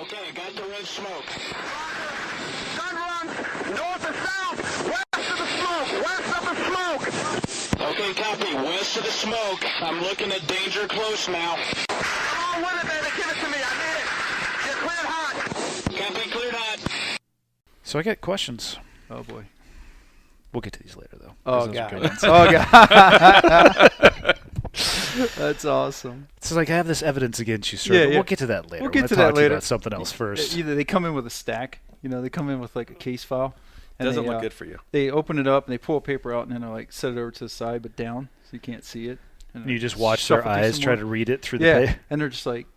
Okay, got the red smoke. Gun run, north or south, west of the smoke, west of the smoke. Okay, copy. West of the smoke. I'm looking at danger close now. Come on with it, baby. Give it to me. I need it. Get cleared hot. Copy, cleared hot. So I got questions. Oh boy. We'll get to these later, though. Oh 'cause those are god. good ones. Oh god. That's awesome. It's like, I have this evidence against you, sir. Yeah, but yeah. We'll get to that later. We'll get I'm to gonna that talk to you later. about something else first. Either they come in with a stack, they come in with like a case file. And Doesn't they, look good for you. They open it up and they pull a paper out and then they like set it over to the side but down so you can't see it. And you just watch their shuffle through eyes some try more. to read it through the Yeah, page. and they're just like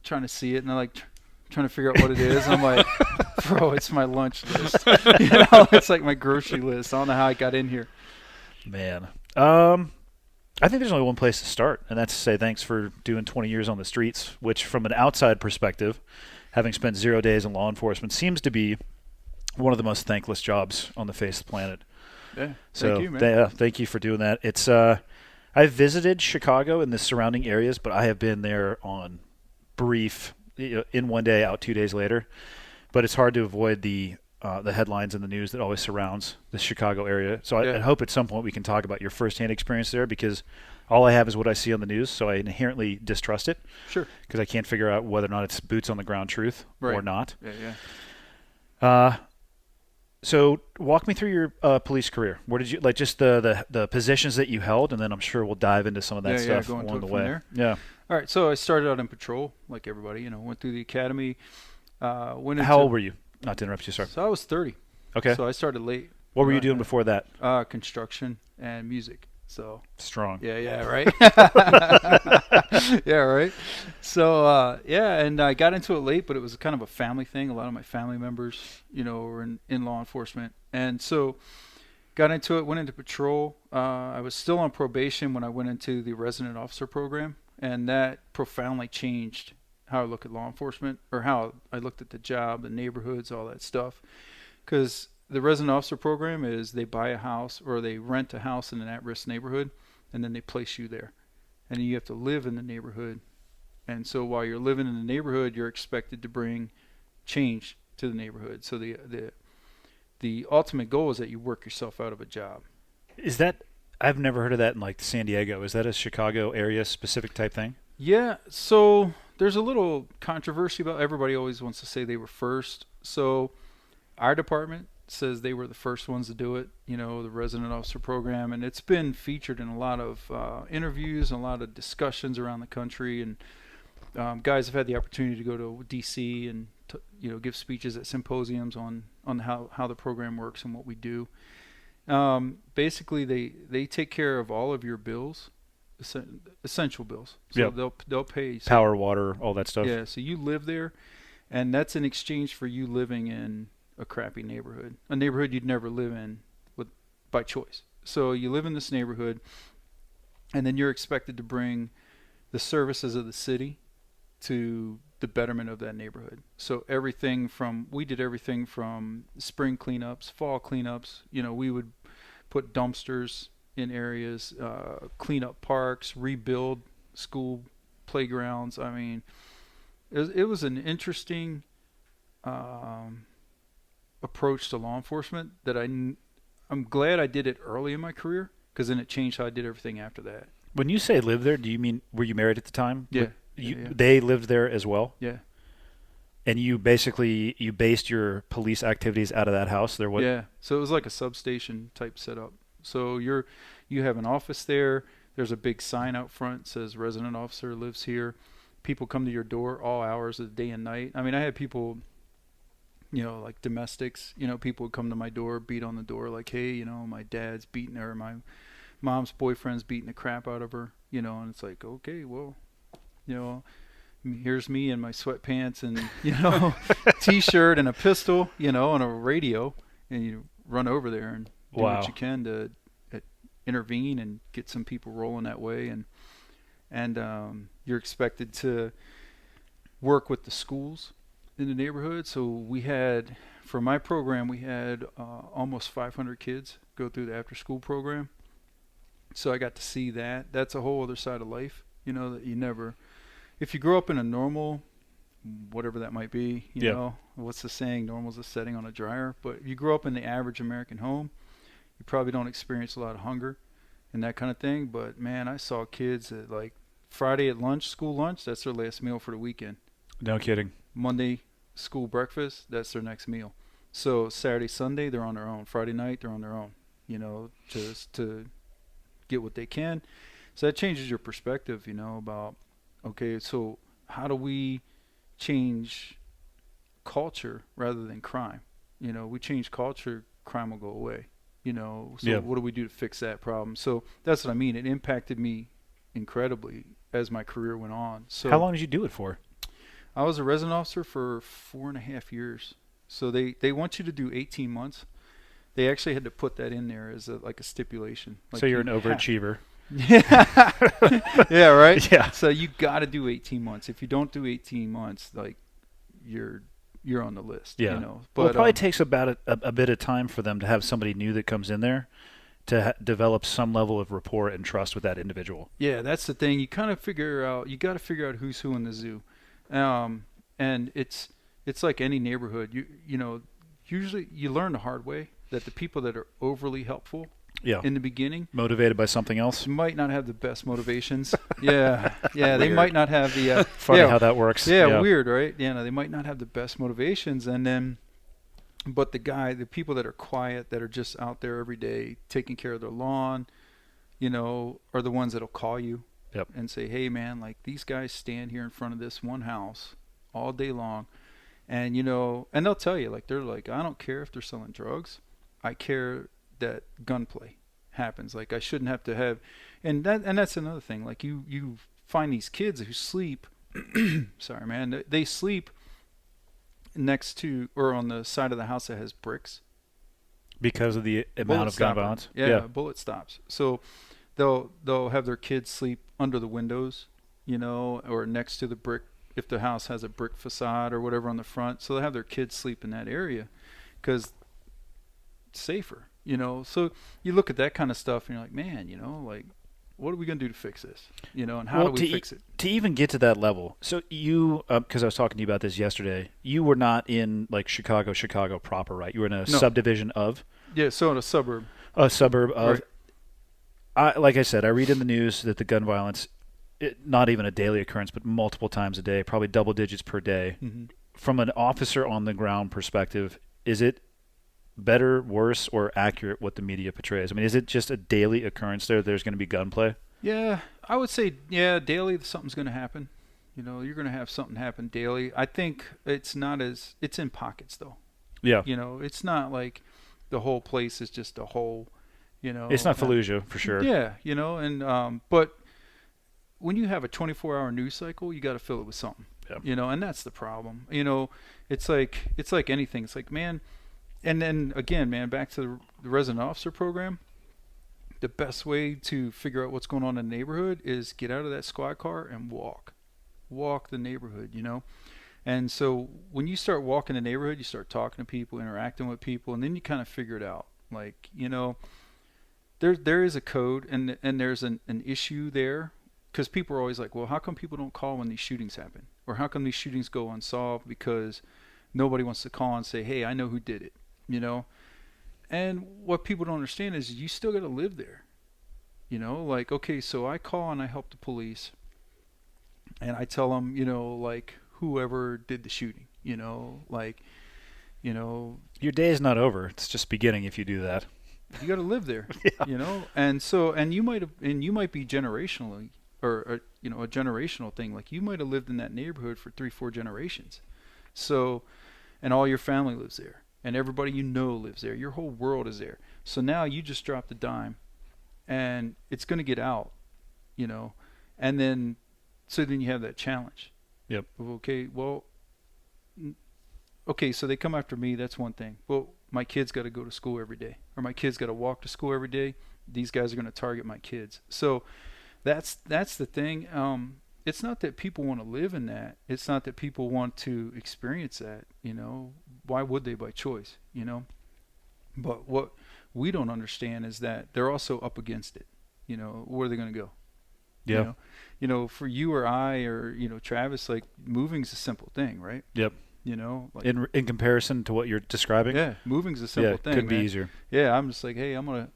trying to see it and they're like trying to figure out what it is. And I'm like, bro, it's my lunch list. It's like my grocery list. I don't know how I got in here. Man. I think there's only one place to start, and that's to say thanks for doing 20 years on the streets, which from an outside perspective, having spent 0 days in law enforcement, seems to be one of the most thankless jobs on the face of the planet. Yeah, So thank you, man. thank you for doing that. It's I've visited Chicago and the surrounding areas, but I have been there on brief, in one day, out 2 days later. But it's hard to avoid the headlines and the news that always surrounds the Chicago area. So I hope at some point we can talk about your firsthand experience there, because all I have is what I see on the news, so I inherently distrust it. Sure. Because I can't figure out whether or not it's boots on the ground truth or Right. not. Yeah. So walk me through your police career. Where did you, like, just the positions that you held, and then I'm sure we'll dive into some of that stuff going along to the it from way. there. Yeah. All right, so I started out in patrol like everybody. Went through the academy. Went into, How old were you? Not to interrupt you, sorry. So I was 30. Okay. So I started late. What were you doing before that? Construction and music. So Strong. yeah, right. Yeah, right. So and I got into it late, but it was kind of a family thing. A lot of my family members, were in law enforcement, and so got into it. Went into patrol. I was still on probation when I went into the resident officer program, and that profoundly changed how I look at law enforcement, or how I looked at the job, the neighborhoods, all that stuff. Because the resident officer program is they buy a house or they rent a house in an at-risk neighborhood, and then they place you there. And you have to live in the neighborhood. And so while you're living in the neighborhood, you're expected to bring change to the neighborhood. So the ultimate goal is that you work yourself out of a job. Is that, I've never heard of that in like San Diego. Is that a Chicago area specific type thing? Yeah, so there's a little controversy about, everybody always wants to say they were first. So our department says they were the first ones to do it, the resident officer program, and it's been featured in a lot of interviews and a lot of discussions around the country, and guys have had the opportunity to go to DC and give speeches at symposiums on how the program works and what we do. Basically, they take care of all of your bills, essential bills. So Yep. they'll pay Power, water, all that stuff. Yeah, so you live there, and that's in exchange for you living in a crappy neighborhood, a neighborhood you'd never live in by choice. So you live in this neighborhood, and then you're expected to bring the services of the city to the betterment of that neighborhood. So we did everything from spring cleanups, fall cleanups. We would put dumpsters in areas, clean up parks, rebuild school playgrounds. I mean, it was an interesting approach to law enforcement that I'm glad I did it early in my career, because then it changed how I did everything after that. When you say live there, do you mean, were you married at the time? Yeah. Yeah. They lived there as well? Yeah. And you based your police activities out of that house? Yeah. So it was like a substation type setup. So you have an office there. There's a big sign out front that says resident officer lives here. People come to your door all hours of the day and night. I mean, I had people, like domestics, people would come to my door, beat on the door like, hey, my dad's beating her, my mom's boyfriend's beating the crap out of her, and it's like, okay, well, here's me in my sweatpants and, t-shirt and a pistol, and a radio, and you run over there and do Wow. what you can to intervene and get some people rolling that way. And you're expected to work with the schools in the neighborhood. So for my program, we had almost 500 kids go through the after-school program. So I got to see that. That's a whole other side of life, that you never. If you grow up in a normal whatever that might be. You Yeah. know, what's the saying? Normal's a setting on a dryer. But you grow up in the average American home, you probably don't experience a lot of hunger and that kind of thing. But man, I saw kids at like Friday at lunch, school lunch, that's their last meal for the weekend. No kidding. Monday, school breakfast, that's their next meal. So Saturday, Sunday, they're on their own. Friday night, they're on their own, you know, just to get what they can. So that changes your perspective, you know, about, okay, so how do we change culture rather than crime? You know, we change culture, crime will go away, you know. So Yeah. what do we do to fix that problem? So that's what I mean. It impacted me incredibly as my career went on. So How long did you do it for? I was a resident officer for 4.5 years. So they want you to do 18 months. They actually had to put that in there as like a stipulation. Like So you're an you have- overachiever. Yeah, right. Yeah. So you got to do 18 months. If you don't do 18 months, like you're on the list. Yeah. You know. Well, it probably um, takes about a bit of time for them to have somebody new that comes in there to develop some level of rapport and trust with that individual. Yeah, that's the thing. You kind of figure out. You got to figure out who's who in the zoo, and it's like any neighborhood. You know, usually you learn the hard way that the people that are overly helpful Yeah. in the beginning Motivated by something else. might not have the best motivations. Yeah, they Weird. might not have the Funny yeah, how that works. yeah, weird, right? Yeah, no, they might not have the best motivations, and then, but the people that are quiet, that are just out there every day taking care of their lawn, you know, are the ones that'll call you Yep. and say, hey man, like these guys stand here in front of this one house all day long, and you know, and they'll tell you, like they're like, I don't care if they're selling drugs, I care that gunplay happens. Like I shouldn't have to have, and that's another thing. Like you find these kids who sleep. Sorry, man. They sleep next to or on the side of the house that has bricks. Because of the amount Bullet of gun stopper. violence. Yeah, bullet stops. So they'll have their kids sleep under the windows, you know, or next to the brick if the house has a brick facade or whatever on the front. So they'll have their kids sleep in that area because it's safer, you know. So you look at that kind of stuff and you're like, man, you know, like what are we going to do to fix this? You know, and how do we fix it? To even get to that level, so you, because I was talking to you about this yesterday, you were not in like Chicago proper, right? You were in a No. subdivision of Yeah, so in a suburb. a suburb of. Right. Like I said, I read in the news that the gun violence, not even a daily occurrence, but multiple times a day, probably double digits per day. Mm-hmm. From an officer on the ground perspective, is it better, worse, or accurate what the media portrays? I mean, is it just a daily occurrence there? There's going to be gunplay. Yeah, I would say, yeah, daily something's going to happen. You know, you're going to have something happen daily. I think it's not as, it's in pockets though. Yeah, You know, it's not like the whole place is just a whole, you know. it's not Fallujah for sure. Yeah, you know, and but when you have a 24-hour news cycle, you got to fill it with something. Yeah. You know, and that's the problem. You know, it's like anything. It's like, man, and then again, man, back to the resident officer program. The best way to figure out what's going on in the neighborhood is get out of that squad car and walk the neighborhood, you know. And so when you start walking the neighborhood, you start talking to people, interacting with people, and then you kind of figure it out. Like, you know, there is a code and there's an issue there, because people are always like, well, how come people don't call when these shootings happen? Or how come these shootings go unsolved? Because nobody wants to call and say, hey, I know who did it, you know. And what people don't understand is you still got to live there. You know, like, okay, so I call and I help the police. And I tell them, you know, like, whoever did the shooting, you know, like, you know, Your day is not over. It's just beginning if you do that. you got to live there, Yeah. you know. And so, and you might be generationally, or you know, a generational thing. Like, you might have lived in that neighborhood for 3-4 generations. So, and all your family lives there. And everybody you know lives there. Your whole world is there. So now you just dropped a dime, and it's going to get out, you know. And then, so then you have that challenge. Yep. Okay, well, okay, so they come after me. That's one thing. Well, my kids got to go to school every day, or my kids got to walk to school every day. These guys are going to target my kids. So that's the thing. It's not that people want to live in that. It's not that people want to experience that, you know. Why would they by choice, you know? But what we don't understand is that they're also up against it. You know, where are they going to go? Yeah. For you or I or Travis, like moving's a simple thing, right? Yep. Like, In comparison to what you're describing, yeah, moving's a simple thing. could be man. easier. Yeah, I'm just like, hey, I'm gonna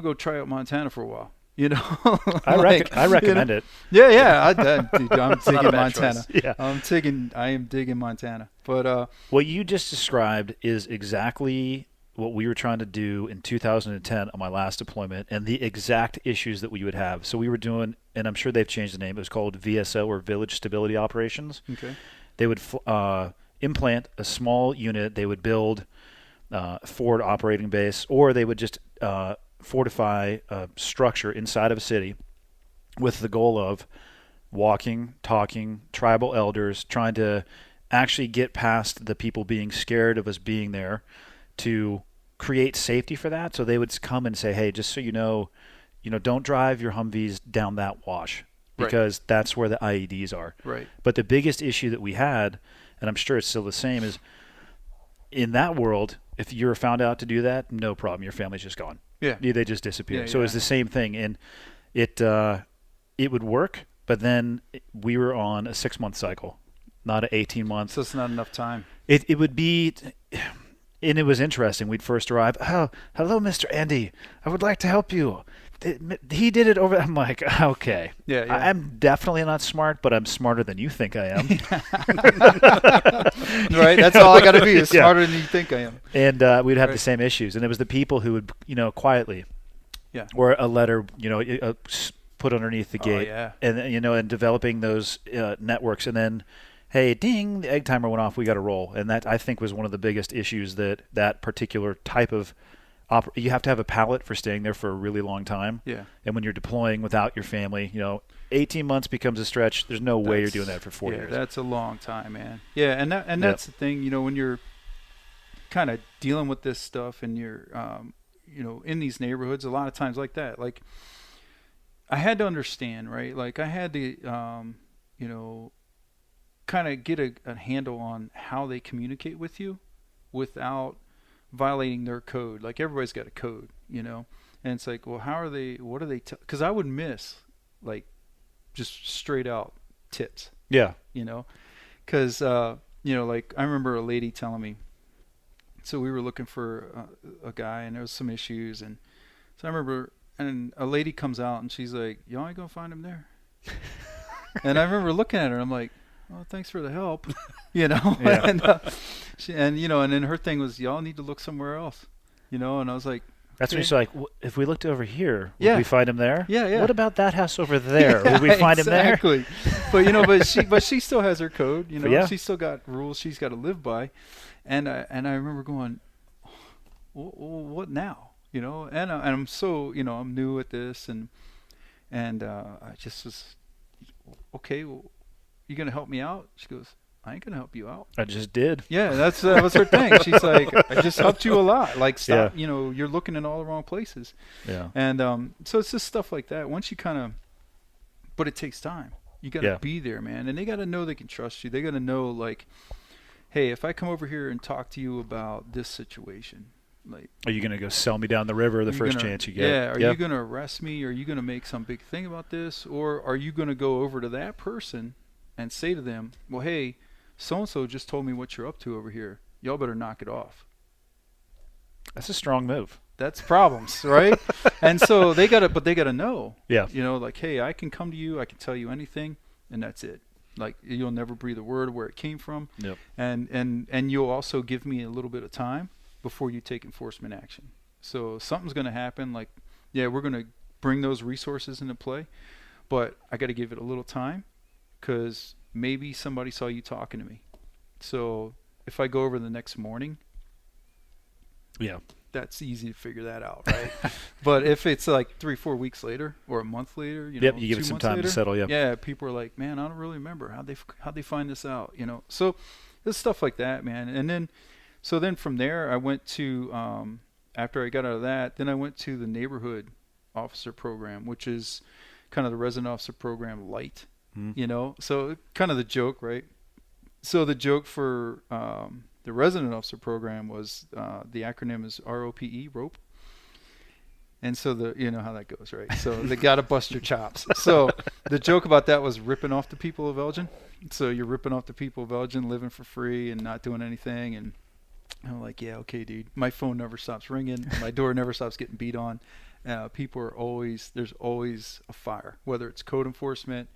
go try out Montana for a while. I recommend it. Yeah. Dude, I'm Not a digging bad Montana. choice. Yeah. I am digging Montana. But What you just described is exactly what we were trying to do in 2010 on my last deployment, and the exact issues that we would have. So we were doing, and I'm sure they've changed the name. It was called VSO, or Village Stability Operations. okay. They would implant a small unit. They would build forward operating base, or they would just fortify a structure inside of a city with the goal of walking, talking, tribal elders, trying to actually get past the people being scared of us being there to create safety for that. So they would come and say, hey, just so you know, don't drive your Humvees down that wash, because that's where the IEDs are. Right. But the biggest issue that we had, and I'm sure it's still the same, is in that world, if you're found out to do that, no problem. Your family's just gone. Yeah. They just disappear. Yeah, So it's the same thing. And it would work, but then we were on a 6-month cycle, not an 18 months. So it's not enough time. It would be, and it was interesting. We'd first arrive. Oh, hello, Mr. Andy. I would like to help you. He did it over. I'm like, okay. Yeah. I'm definitely not smart, but I'm smarter than you think I am. Right. That's all I got to be is Yeah. smarter than you think I am. And we'd have the same issues. And it was the people who would, quietly, Yeah. or a letter, put underneath the gate, yeah. and and developing those networks, and then, hey, ding, the egg timer went off. We got to roll. And that, I think, was one of the biggest issues that particular type of. You have to have a palate for staying there for a really long time. Yeah. And when you're deploying without your family, 18 months becomes a stretch. There's no way you're doing that for 4 years. That's a long time, man. Yeah, and that's the thing, when you're kind of dealing with this stuff and you're in these neighborhoods a lot of times like that. Like I had to understand, right? Like I had to kind of get a handle on how they communicate with you without violating their code. Like everybody's got a code, and it's like, well, what are they because I would miss like just straight out tips, Yeah. because like I remember a lady telling me, so we were looking for a guy and there was some issues, and so I remember, and a lady comes out and she's like, y'all ain't gonna find him there. And I remember looking at her, I'm like, well, thanks for the help, Yeah. and and then her thing was, y'all need to look somewhere else, and I was like, That's when okay. she's like, if we looked over here, would Yeah. we find him there? Yeah. What about that house over there? Yeah, Would we find him there? exactly. But she still has her code, Yeah. She's still got rules she's got to live by, and I remember going, what now, and I'm so I'm new at this, and I just was, okay, well, you gonna help me out? She goes, I ain't gonna help you out. I just did. Yeah, that was her thing. She's like, I just helped you a lot. Like, stop, you're looking in all the wrong places. Yeah. And so it's just stuff like that. Once you but it takes time. You got to Yeah. be there, man. And they got to know they can trust you. They got to know, like, hey, if I come over here and talk to you about this situation, like, Are you going to go sell me down the river the are you first gonna- chance you get? Yeah. Are you going to arrest me? Are you going to make some big thing about this? Or are you going to go over to that person and say to them, well, hey, so-and-so just told me what you're up to over here. Y'all better knock it off. That's a strong move. That's problems, right? And so they got to know. Yeah. Like, hey, I can come to you, I can tell you anything, and that's it. Like, you'll never breathe a word of where it came from. Yep. And you'll also give me a little bit of time before you take enforcement action. So something's going to happen. Like, yeah, we're going to bring those resources into play, but I got to give it a little time, because maybe somebody saw you talking to me. So if I go over the next morning, Yeah. that's easy to figure that out, right? But if it's like 3-4 weeks later or a month later, Yep, you give it 2 some months time later, to settle, yeah. Yeah, people are like, man, I don't really remember how'd they find this out, So there's stuff like that, man. And then from there, I went to after I got out of that, then I went to the neighborhood officer program, which is kind of the resident officer program light, So kind of the joke, right? So the joke for the resident officer program was the acronym is ROPE, ROPE. And so you know how that goes, right? So they got to bust your chops. So the joke about that was ripping off the people of Elgin. So you're ripping off the people of Elgin, living for free and not doing anything. And I'm like, yeah, okay, dude. My phone never stops ringing. My door never stops getting beat on. People are there's always a fire, whether it's code enforcement,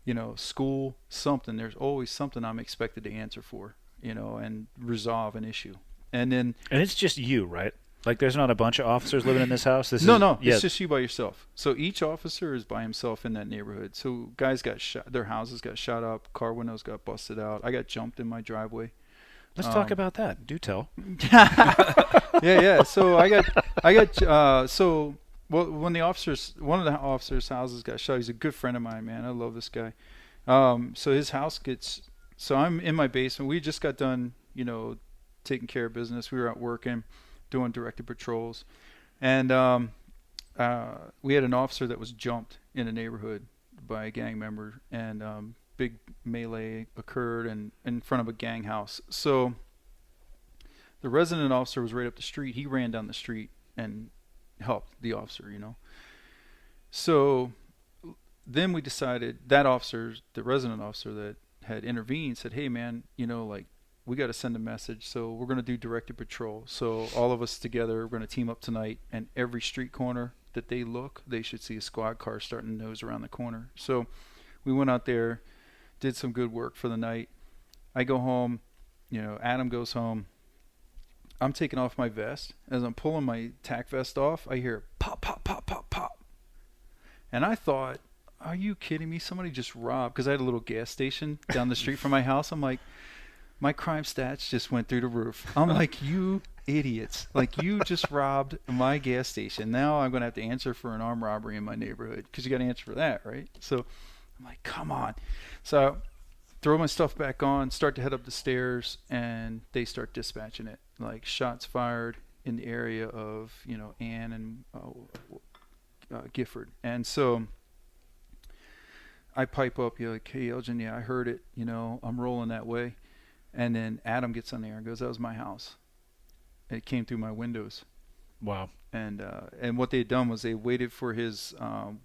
you know, school, something. There's always something I'm expected to answer for, you know, and resolve an issue. And it's just you, right? Like, there's not a bunch of officers living in this house? No, it's just you by yourself. So each officer is by himself in that neighborhood. So guys got shot, their houses got shot up, car windows got busted out. I got jumped in my driveway. Let's talk about that. Do tell. Yeah. So well, when one of the officers' houses got shot, he's a good friend of mine, man. I love this guy. So his house so I'm in my basement. We just got done, you know, taking care of business. We were out working, doing directed patrols, and we had an officer that was jumped in a neighborhood by a gang member, and big melee occurred in front of a gang house. So the resident officer was right up the street. He ran down the street and helped the officer, you know. So then we decided, the resident officer that had intervened said, hey man, you know, like, we got to send a message. So we're going to do directed patrol. So all of us together, we're going to team up tonight, and every street corner that they should see a squad car starting to nose around the corner. So we went out there, did some good work for the night. I go home, you know, Adam goes home. I'm taking off my vest. As I'm pulling my tack vest off, I hear pop, pop, pop, pop, pop. And I thought, are you kidding me? Somebody just robbed, because I had a little gas station down the street from my house. I'm like, my crime stats just went through the roof. I'm like, you idiots. Like, you just robbed my gas station. Now I'm going to have to answer for an armed robbery in my neighborhood, because you got to answer for that, right? So I'm like, come on. So I throw my stuff back on, start to head up the stairs, and they start dispatching it. Like, shots fired in the area of, you know, Ann and Gifford. And so I pipe up, you're like, hey, Elgin, yeah, I heard it. You know, I'm rolling that way. And then Adam gets on there and goes, that was my house. And it came through my windows. Wow. And what they had done was they waited for his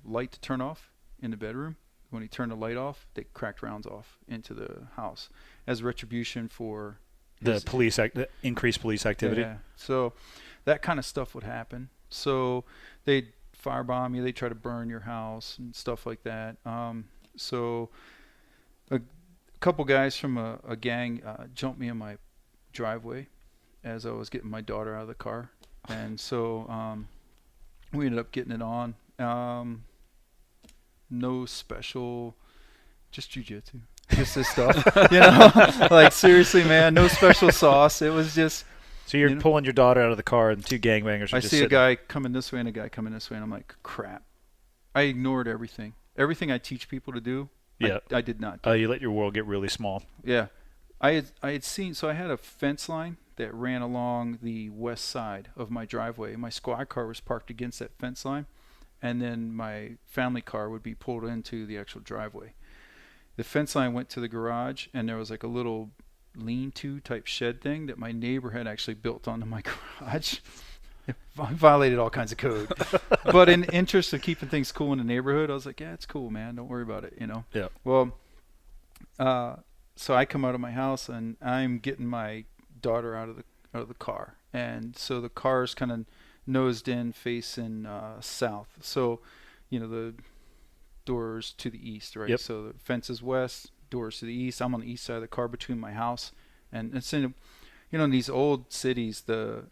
light to turn off in the bedroom. When he turned the light off, they cracked rounds off into the house as retribution for the increased police activity. Yeah. So that kind of stuff would happen. So they'd firebomb you. They try to burn your house and stuff like that. So a couple guys from a gang jumped me in my driveway as I was getting my daughter out of the car. And so we ended up getting it on. No special, just jujitsu, just this stuff, you know, like, seriously, man, no special sauce. It was just. So you're pulling your daughter out of the car, and two gangbangers are I just see a guy coming this way and a guy coming this way, and I'm like, crap. I ignored everything. Everything I teach people to do, yeah. I did not do. You let your world get really small. Yeah. I had seen, so I had a fence line that ran along the west side of my driveway. My squad car was parked against that fence line, and then my family car would be pulled into the actual driveway. The fence line went to the garage, and there was like a little lean-to type shed thing that my neighbor had actually built onto my garage. It violated all kinds of code. But in the interest of keeping things cool in the neighborhood, I was like, yeah, it's cool, man. Don't worry about it, you know? Yeah. Well, so I come out of my house, and I'm getting my daughter out of the car. And so the car's kind of nosed in, facing south. So, you know, the doors to the east, right? Yep. So the fence is west, doors to the east. I'm on the east side of the car between my house. And it's in, you know, in these old cities, the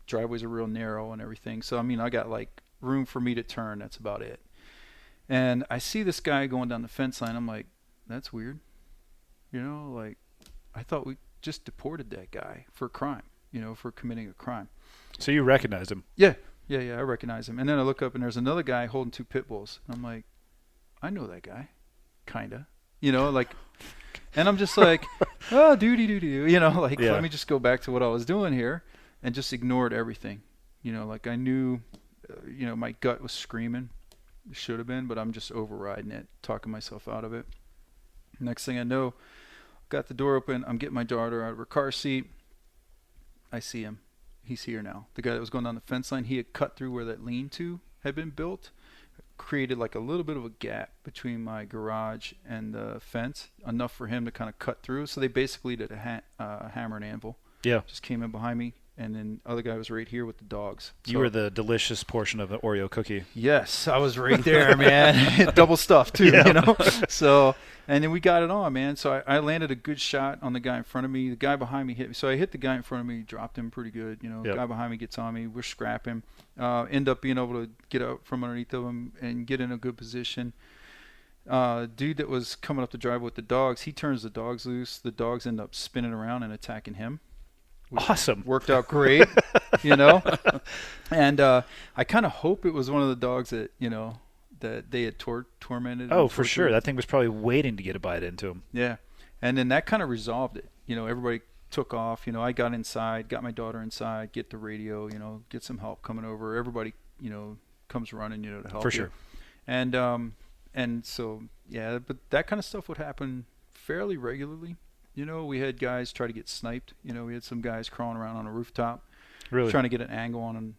driveways are real narrow and everything. So, I mean, I got like room for me to turn. That's about it. And I see this guy going down the fence line. I'm like, that's weird. You know, like, I thought we just deported that guy for a crime, you know, for committing a crime. So you recognized him? Yeah, I recognize him. And then I look up, and there's another guy holding two pit bulls. I'm like, I know that guy, kinda, you know, like, and I'm just like, oh, doo-doo-doo-doo, you know, like, yeah. Let me just go back to what I was doing here, and just ignored everything, you know, like I knew, you know, my gut was screaming, it should have been, but I'm just overriding it, talking myself out of it. Next thing I know, got the door open, I'm getting my daughter out of her car seat, I see him. he's here now. The guy that was going down the fence line, he had cut through where that lean-to had been built, created like a little bit of a gap between my garage and the fence, enough for him to kind of cut through. So they basically did a hammer and anvil. Yeah. Just came in behind me, and then other guy was right here with the dogs. You were the delicious portion of the Oreo cookie. Yes, I was right there, man. Double stuffed too, Yeah. you know. So, and then we got it on, man. So I landed a good shot on the guy in front of me. The guy behind me hit me. So I hit the guy in front of me, dropped him pretty good. You know, Yep. the guy behind me gets on me. We're scrapping. End up being able to get out from underneath of him and get in a good position. Dude that was coming up the driveway with the dogs, he turns the dogs loose. The dogs end up spinning around and attacking him. Awesome. Worked out great, you know. And I kind of hope it was one of the dogs that, you know, that they had tormented. Oh, for sure. That thing was probably waiting to get a bite into him. Yeah. And then that kind of resolved it. You know, everybody took off. You know, I got inside, got my daughter inside, get the radio, you know, get some help coming over. Everybody, you know, comes running, you know, to help For you. sure. And so, yeah, but that kind of stuff would happen fairly regularly. You know, we had guys try to get sniped. You know, we had some guys crawling around on a rooftop Really? trying to get an angle on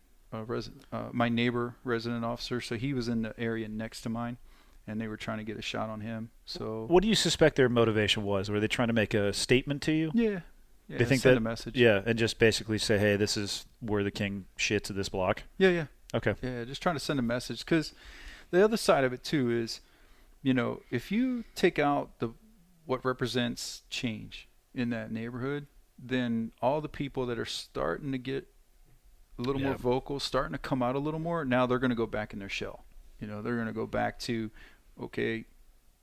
my neighbor, resident officer. So he was in the area next to mine, and they were trying to get a shot on him. So What do you suspect their motivation was? Were they trying to make a statement to you? yeah, They think send that a message. Yeah, and just basically say, "Hey, this is where the king shits at this block." yeah. Okay. Yeah, just trying to send a message. Because the other side of it too is, you know, if you take out what represents change in that neighborhood, then all the people that are starting to get a little more vocal, starting to come out a little more, now they're going to go back in their shell. You know, they're going to go back to, okay,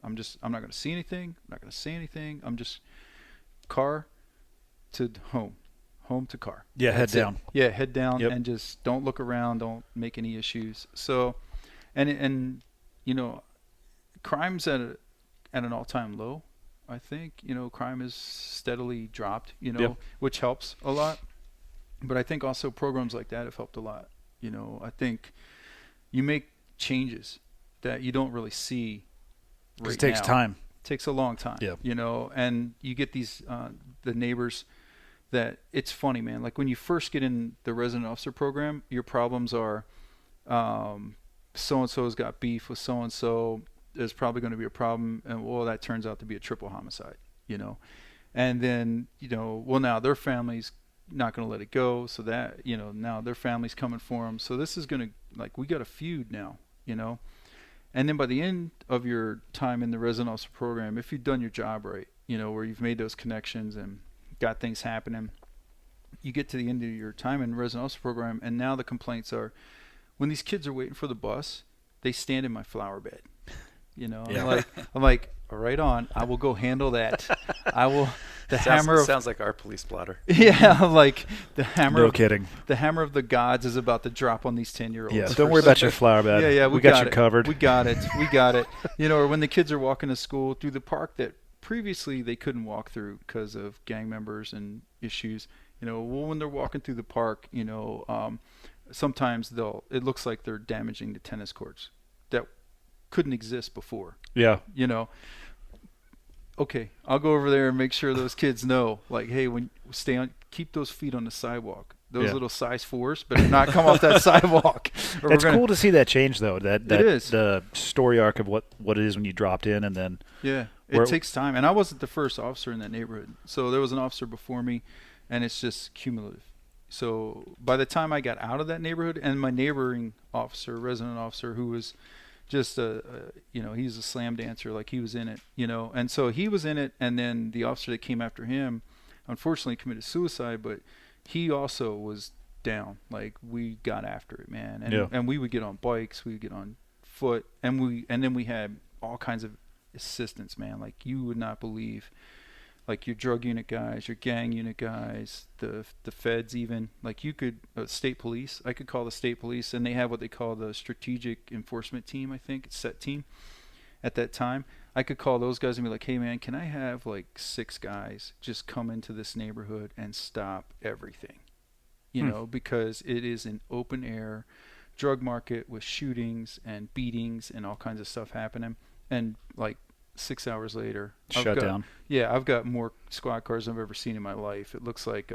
I'm not going to see anything. I'm not going to say anything. I'm just car to home to car. Yeah, head That's it. down. Yeah, head down. Yep. And just don't look around. Don't make any issues. So, and you know, crime's at an all-time low. I think, you know, crime is steadily dropped, you know, Yep. which helps a lot. But I think also programs like that have helped a lot. You know, I think you make changes that you don't really see right It takes now. time. It takes a long time, Yeah. you know, and you get these, the neighbors that it's funny, man. Like when you first get in the resident officer program, your problems are, so-and-so's got beef with so-and-so. There's probably going to be a problem, and well, that turns out to be a triple homicide, you know. And then, you know, well, now their family's not going to let it go, so that, you know, now their family's coming for them. So this is going to, like, we got a feud now, you know. And then by the end of your time in the resident officer program, if you've done your job right, you know, where you've made those connections and got things happening, you get to the end of your time in the resident officer program, and now the complaints are, when these kids are waiting for the bus, they stand in my flower bed. You know, Yeah. I'm like, right on. I will go handle that. I will. The Sounds like our police blotter. yeah, I'm like the hammer. No kidding. The hammer of the gods is about to drop on these 10-year-olds. Yeah, don't worry about your flower bed. Yeah, we got you it. covered. We got it. You know, or when the kids are walking to school through the park that previously they couldn't walk through because of gang members and issues. You know, well, when they're walking through the park, you know, sometimes it looks like they're damaging the tennis courts that couldn't exist before. Yeah. You know, okay, I'll go over there and make sure those kids know, like, hey, keep those feet on the sidewalk. Those Yeah. little size 4s better not come off that sidewalk. or It's we're gonna- cool to see that change, though. That It is. the story arc of what it is when you dropped in, and then Yeah, Where- it takes time. And I wasn't the first officer in that neighborhood. So there was an officer before me, and it's just cumulative. So by the time I got out of that neighborhood, and my neighboring officer, resident officer, who was just you know, he's a slam dancer, like he was in it, you know. And so he was in it, and then the officer that came after him, unfortunately committed suicide, but he also was down. Like, we got after it, man. And Yeah. and we would get on bikes, we would get on foot, and then we had all kinds of assistance, man. Like, you would not believe, like, your drug unit guys, your gang unit guys, the feds, even, like, you could state police. I could call the state police, and they have what they call the strategic enforcement team. I think it's SET team at that time. I could call those guys and be like, hey man, can I have like 6 guys just come into this neighborhood and stop everything, you know, because it is an open air drug market with shootings and beatings and all kinds of stuff happening. And like 6 hours later, Shut down. Yeah, I've got more squad cars than I've ever seen in my life. It looks like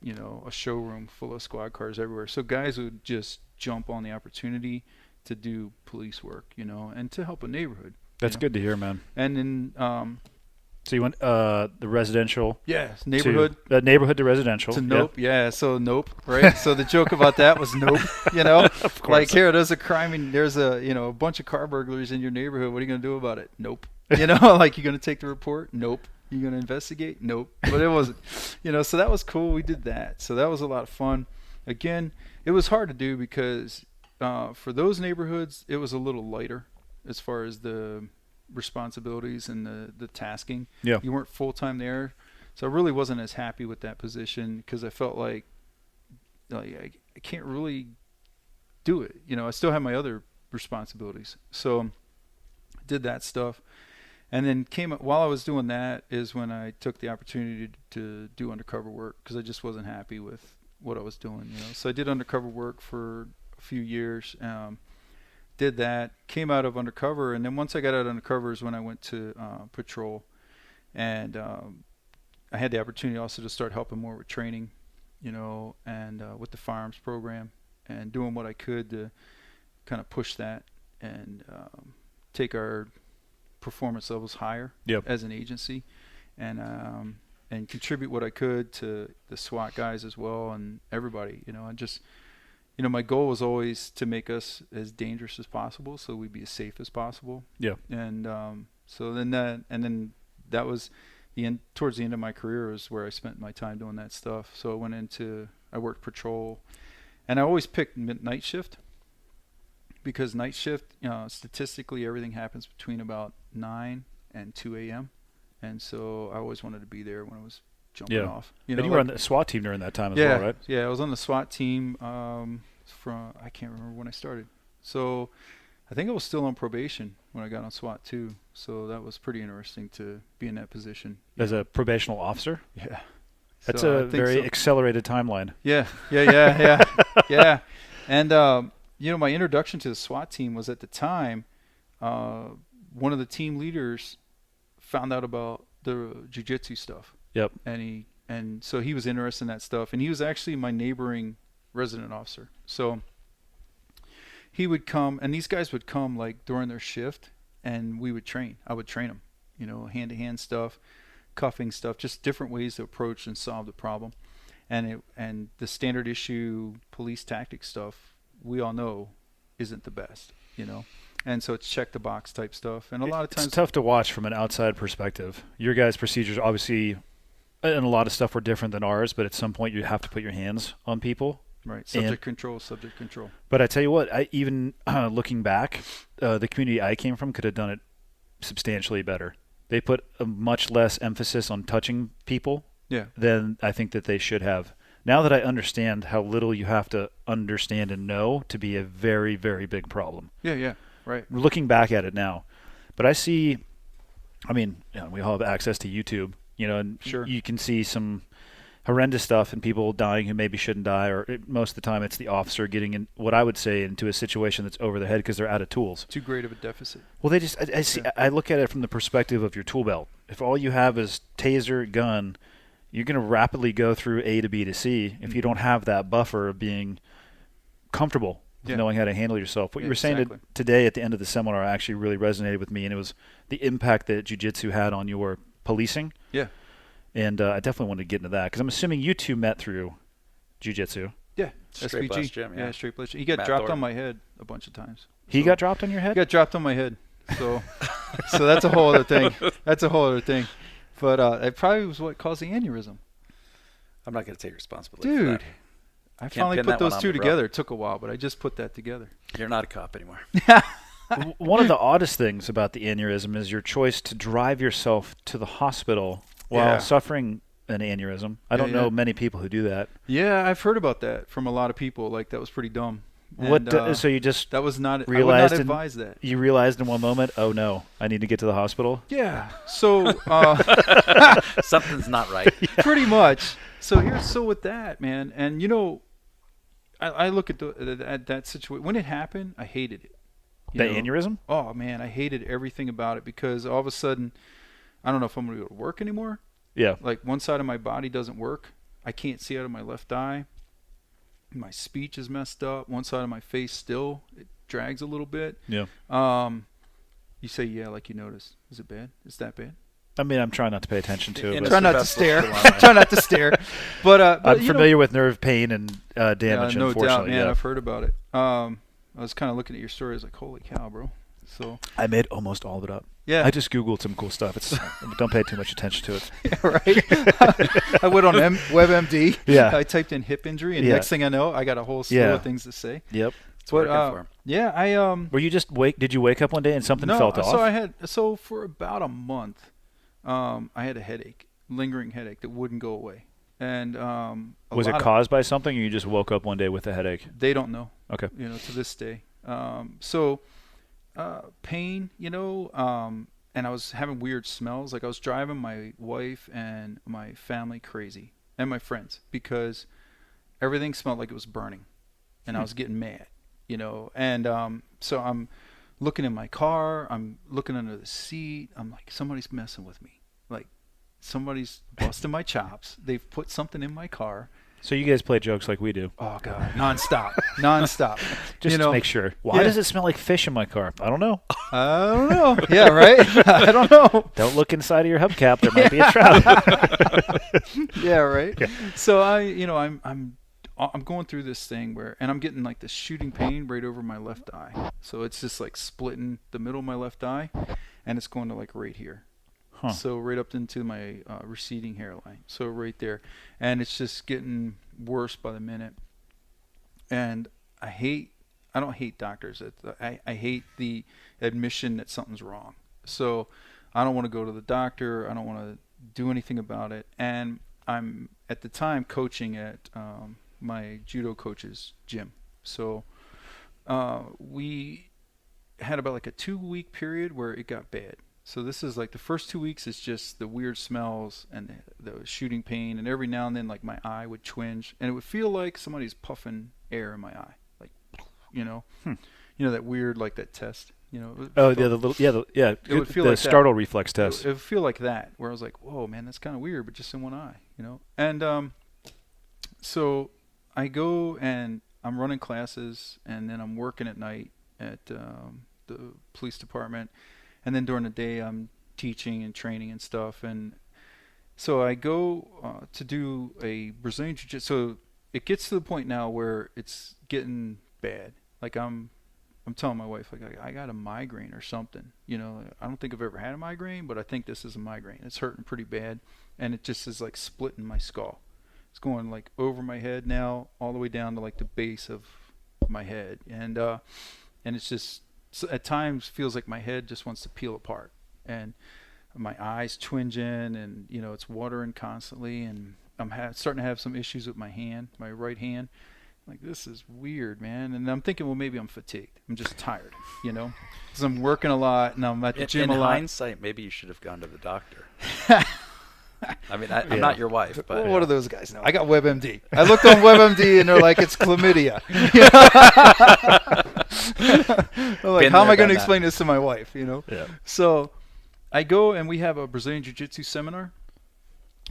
a showroom full of squad cars everywhere. So guys would just jump on the opportunity to do police work, and to help a neighborhood. That's good to hear, man. And then, So you went the residential neighborhood. neighborhood to residential. To Nope, so Nope, right? So the joke about that was Nope, Of course. like here, there's a crime and there's a bunch of car burglaries in your neighborhood. What are you gonna do about it? Nope. Like you're gonna take the report? Nope. You're gonna investigate? Nope. But it wasn't, So that was cool. We did that. So that was a lot of fun. Again, it was hard to do because for those neighborhoods, it was a little lighter as far as the responsibilities and the tasking. Yeah. You weren't full time there, so I really wasn't as happy with that position because I felt like I can't really do it. I still have my other responsibilities, so did that stuff, and then while I was doing that is when I took the opportunity to do undercover work because I just wasn't happy with what I was doing. So I did undercover work for a few years. Did that, came out of undercover, and then once I got out of undercover is when I went to patrol, and I had the opportunity also to start helping more with training, and with the firearms program, and doing what I could to kind of push that and take our performance levels higher as an agency, and contribute what I could to the SWAT guys as well and everybody, and just. My goal was always to make us as dangerous as possible, so we'd be as safe as possible. Yeah. And so then that was the end. Towards the end of my career was where I spent my time doing that stuff. So I worked patrol, and I always picked night shift because night shift, statistically, everything happens between about 9 and 2 a.m. And so I always wanted to be there when I was jumping off. And you were on the SWAT team during that time as well, right? Yeah, I was on the SWAT team I can't remember when I started. So I think I was still on probation when I got on SWAT too. So that was pretty interesting to be in that position. As a probational officer? Yeah. That's So a I think very so. accelerated timeline. Yeah. Yeah. And, my introduction to the SWAT team was at the time, one of the team leaders found out about the jiu-jitsu stuff. Yep. And so he was interested in that stuff, and he was actually my neighboring resident officer. So he would come, and these guys would come like during their shift, and we would train. I would train them, hand-to-hand stuff, cuffing stuff, just different ways to approach and solve the problem. And the standard issue police tactic stuff, we all know, isn't the best, And so it's check the box type stuff, and a lot of times it's tough to watch from an outside perspective. Your guys' procedures obviously, and a lot of stuff were different than ours, but at some point you have to put your hands on people. Right, subject control. But I tell you what, even looking back, the community I came from could have done it substantially better. They put a much less emphasis on touching people than I think that they should have. Now that I understand how little you have to understand and know to be a very, very big problem. Yeah, right. We're looking back at it now. But I see, we all have access to YouTube, and Sure. you can see some horrendous stuff and people dying who maybe shouldn't die, or most of the time it's the officer getting in what I would say into a situation that's over the head because they're out of tools. Too great of a deficit. Well, I look at it from the perspective of your tool belt. If all you have is taser, gun, you're going to rapidly go through A to B to C if you don't have that buffer of being comfortable with knowing how to handle yourself. What you were saying today at the end of the seminar actually really resonated with me, and it was the impact that jiu-jitsu had on your policing. Yeah. And I definitely wanted to get into that because I'm assuming you two met through jiu-jitsu. Yeah, Straight SPG. Blast Gym, yeah. Straight Blast. He got Matt dropped Thornton. on my head a bunch of times. He got dropped on your He head? got dropped on my head. So that's a whole other thing. But it probably was what caused the aneurysm. I'm not going to take responsibility for Dude, that. I Can't finally pin put that one those on two me, bro. together. It took a while, but I just put that together. You're not a cop anymore. One of the oddest things about the aneurysm is your choice to drive yourself to the hospital while suffering an aneurysm. I don't know many people who do that. Yeah, I've heard about that from a lot of people. Like, that was pretty dumb. So you just that was not realized I would not advise that. You realized in one moment, oh no, I need to get to the hospital? Yeah. So Something's not right. pretty much. So with that, man, and I look at that situation when it happened. I hated it. The aneurysm? Oh man, I hated everything about it because all of a sudden, I don't know if I'm gonna be able to work anymore. Yeah. Like one side of my body doesn't work, I can't see out of my left eye. My speech is messed up. One side of my face still, it drags a little bit. Yeah. You say, yeah, like you noticed. Is it bad? Is that bad? I mean, I'm trying not to pay attention to it. And But Try not to best stare. look for Try not to stare. But I'm you know, familiar with nerve pain and damage, no doubt, unfortunately. man. Yeah. I've heard about it. I was kind of looking at your story. I was like, holy cow, bro. So, I made almost all of it up. yeah. I just Googled some cool stuff. It's don't pay too much attention to it. right. I went on WebMD. Yeah. I typed in hip injury, and Yeah. next thing I know, I got a whole slew Yeah. of things to say. Yep. It's working But for him. yeah, I Were you just Did you wake up one day and something no. felt off? So for about a month, I had a headache, lingering headache that wouldn't go away, and Was it caused by something, or you just woke up one day with a headache? They don't know. Okay. You know, to this day. Pain, you know, and I was having weird smells. Like I was driving my wife and my family crazy, and my friends, because everything smelled like it was burning, and I was getting mad, you know. And so I'm looking in my car. I'm looking under the seat. I'm like, somebody's messing with me. Like somebody's busting my chops. They've put something in my car. So you guys play jokes like we do. Oh God, nonstop. Just You know, to make sure. Why yeah. does it smell like fish in my car? I don't know. I don't know. Yeah, right. I don't know. Don't look inside of your hubcap. There might be a trap. Yeah, right. Yeah. So I'm going through this thing and I'm getting like this shooting pain right over my left eye. So it's just like splitting the middle of my left eye, and it's going to like right here. Huh. So right up into my receding hairline. So right there, and it's just getting worse by the minute. And I don't hate doctors. I hate the admission that something's wrong. So I don't want to go to the doctor. I don't want to do anything about it. And I'm at the time coaching at my judo coach's gym. So we had about like a 2-week period where it got bad. So this is like the first 2 weeks is just the weird smells and the shooting pain, and every now and then like my eye would twinge, and it would feel like somebody's puffing air in my eye, like, you know, you know that weird like that test, you know. Oh yeah, It would feel the like that. startle reflex test. It would feel like that, where I was like, whoa, man, that's kind of weird, but just in one eye, you know. And so I go and I'm running classes, and then I'm working at night at the police department. And then during the day, I'm teaching and training and stuff. And so I go to do a Brazilian Jiu-Jitsu. So it gets to the point now where it's getting bad. Like I'm telling my wife, like, I got a migraine or something. You know, I don't think I've ever had a migraine, but I think this is a migraine. It's hurting pretty bad, and it just is like splitting my skull. It's going like over my head now, all the way down to like the base of my head, and it's just. So at times feels like my head just wants to peel apart, and my eyes twinging, and you know it's watering constantly, and I'm starting to have some issues with my hand, my right hand. Like, this is weird, man. And I'm thinking, well, maybe I'm fatigued. I'm just tired, you know, because I'm working a lot and I'm at the gym in a lot. hindsight, maybe you should have gone to the doctor. I mean, I'm not your wife, but What do those guys know? I got WebMD. I looked on WebMD and they're like, it's chlamydia. I'm like, Been how am there, I going done to that. explain this to my wife? You know. Yeah. So I go and we have a Brazilian Jiu-Jitsu seminar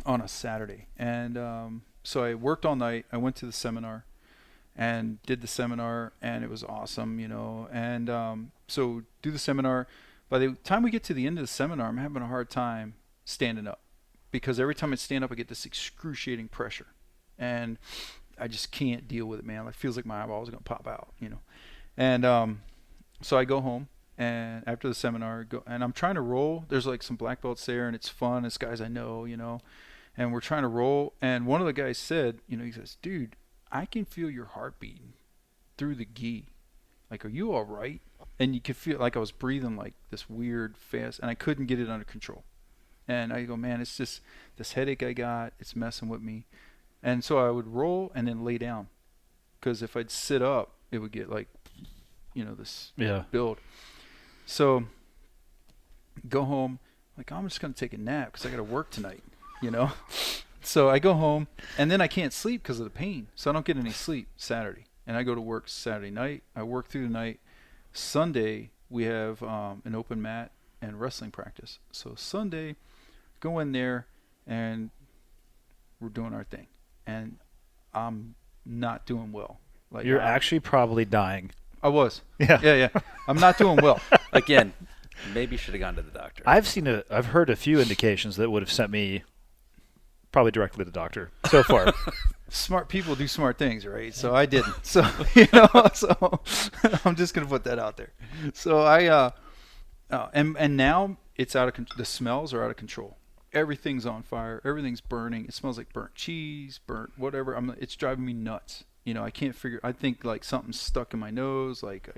on a Saturday, and so I worked all night. I went to the seminar and did the seminar, and it was awesome, you know. And so do the seminar. By the time we get to the end of the seminar, I'm having a hard time standing up, because every time I stand up, I get this excruciating pressure, and I just can't deal with it, man. It feels like my eyeball is going to pop out, you know. And so I go home, and after the seminar, and I'm trying to roll. There's like some black belts there, and it's fun. It's guys I know, you know, and we're trying to roll. And one of the guys said, you know, he says, dude, I can feel your heart beating through the gi. Like, are you all right? And you could feel like I was breathing like this weird fast, and I couldn't get it under control. And I go, man, it's just this headache I got. It's messing with me. And so I would roll and then lay down, because if I'd sit up, it would get like, you know, this build. So go home, like, I'm just going to take a nap because I got to work tonight, you know. So I go home, and then I can't sleep because of the pain. So I don't get any sleep Saturday. And I go to work Saturday night. I work through the night. Sunday, we have an open mat and wrestling practice. So Sunday, go in there, and we're doing our thing. and I'm not doing well. Like You're actually probably dying. I was. Yeah. Yeah. I'm not doing well. Again, maybe you should have gone to the doctor. I've heard a few indications that would have sent me probably directly to the doctor so far. Smart people do smart things, right? So I didn't. So so I'm just gonna put that out there. So and now it's out of the smells are out of control. Everything's on fire. Everything's burning. It smells like burnt cheese, burnt whatever. It's driving me nuts. I can't figure. I think like something's stuck in my nose. Like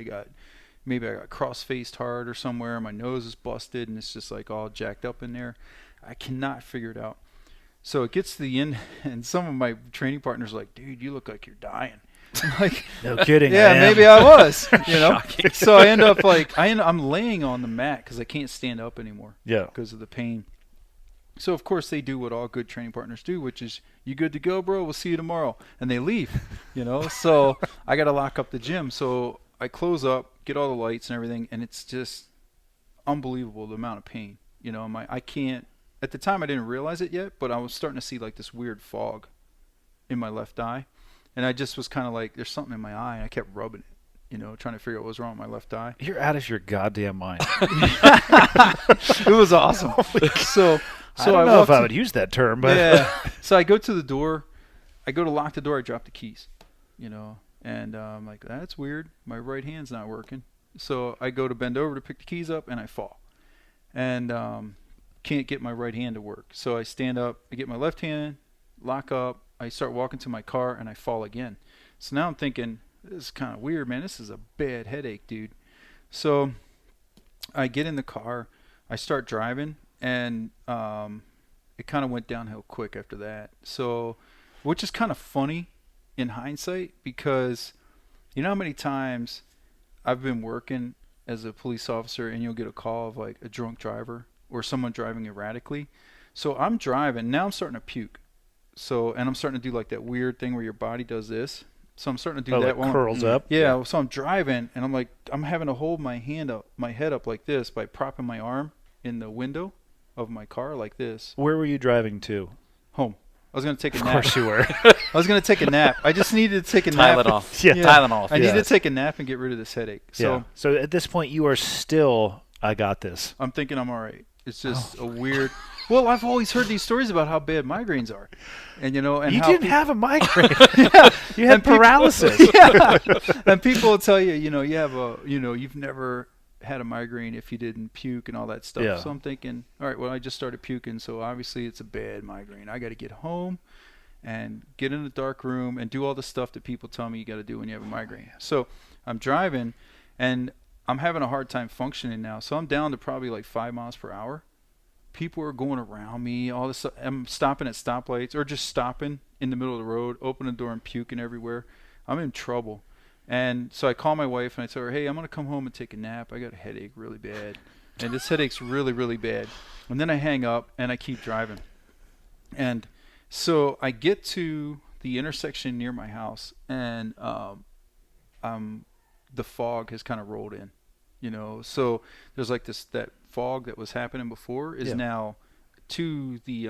maybe I got cross-faced hard or somewhere. My nose is busted and it's just like all jacked up in there. I cannot figure it out. So it gets to the end, and some of my training partners are like, dude, you look like you're dying. I'm like, No kidding. yeah, I am. maybe I was, So I end up like, I'm laying on the mat because I can't stand up anymore. Yeah. Because of the pain. So of course they do what all good training partners do, which is, you good to go, bro? We'll see you tomorrow. And they leave, So I got to lock up the gym. So I close up, get all the lights and everything, and it's just unbelievable the amount of pain. I can't. At the time, I didn't realize it yet, but I was starting to see like this weird fog in my left eye. And I just was kind of like, there's something in my eye, and I kept rubbing it, trying to figure out what was wrong with my left eye. You're out of your goddamn mind. It was awesome. So I don't know if I walked would use that term, but yeah. So I go to the door. I go to lock the door. I drop the keys, and I'm like, that's weird. My right hand's not working. So I go to bend over to pick the keys up, and I fall. And can't get my right hand to work. So I stand up, I get my left hand, lock up, I start walking to my car, and I fall again. So now I'm thinking, this is kind of weird, man. This is a bad headache, dude. So I get in the car, I start driving, and it kind of went downhill quick after that. So, which is kind of funny in hindsight, because you know how many times I've been working as a police officer and you'll get a call of like a drunk driver or someone driving erratically. So I'm driving. Now I'm starting to puke. And I'm starting to do like that weird thing where your body does this. So I'm starting to do that one. curls up. Yeah. So I'm driving and I'm having to hold my head up like this by propping my arm in the window of my car like this. Where were you driving to? Home. I was going to take a Of nap. course you were. I was going to take a nap. I just needed to take a nap. Tylenol. Yeah. Tylenol. I needed to take a nap and get rid of this headache. So Yeah. So at this point, you are still, I got this. I'm thinking I'm all right. It's just a weird. Well, I've always heard these stories about how bad migraines are, and and You how didn't have a migraine. You had And people- paralysis. yeah. And people will tell you, you have you've never had a migraine if you didn't puke and all that stuff. Yeah. So I'm thinking, all right, well, I just started puking, so obviously it's a bad migraine. I got to get home and get in a dark room and do all the stuff that people tell me you got to do when you have a migraine. So I'm driving, and I'm having a hard time functioning now. So I'm down to probably like 5 miles per hour. People are going around me, all this stuff. I'm stopping at stoplights or just stopping in the middle of the road, opening the door and puking everywhere. I'm in trouble. And so I call my wife and I tell her, hey, I'm going to come home and take a nap. I got a headache really bad. And this headache's really, really bad. And then I hang up and I keep driving. And so I get to the intersection near my house, and the fog has kind of rolled in, So there's like that fog that was happening before is now to the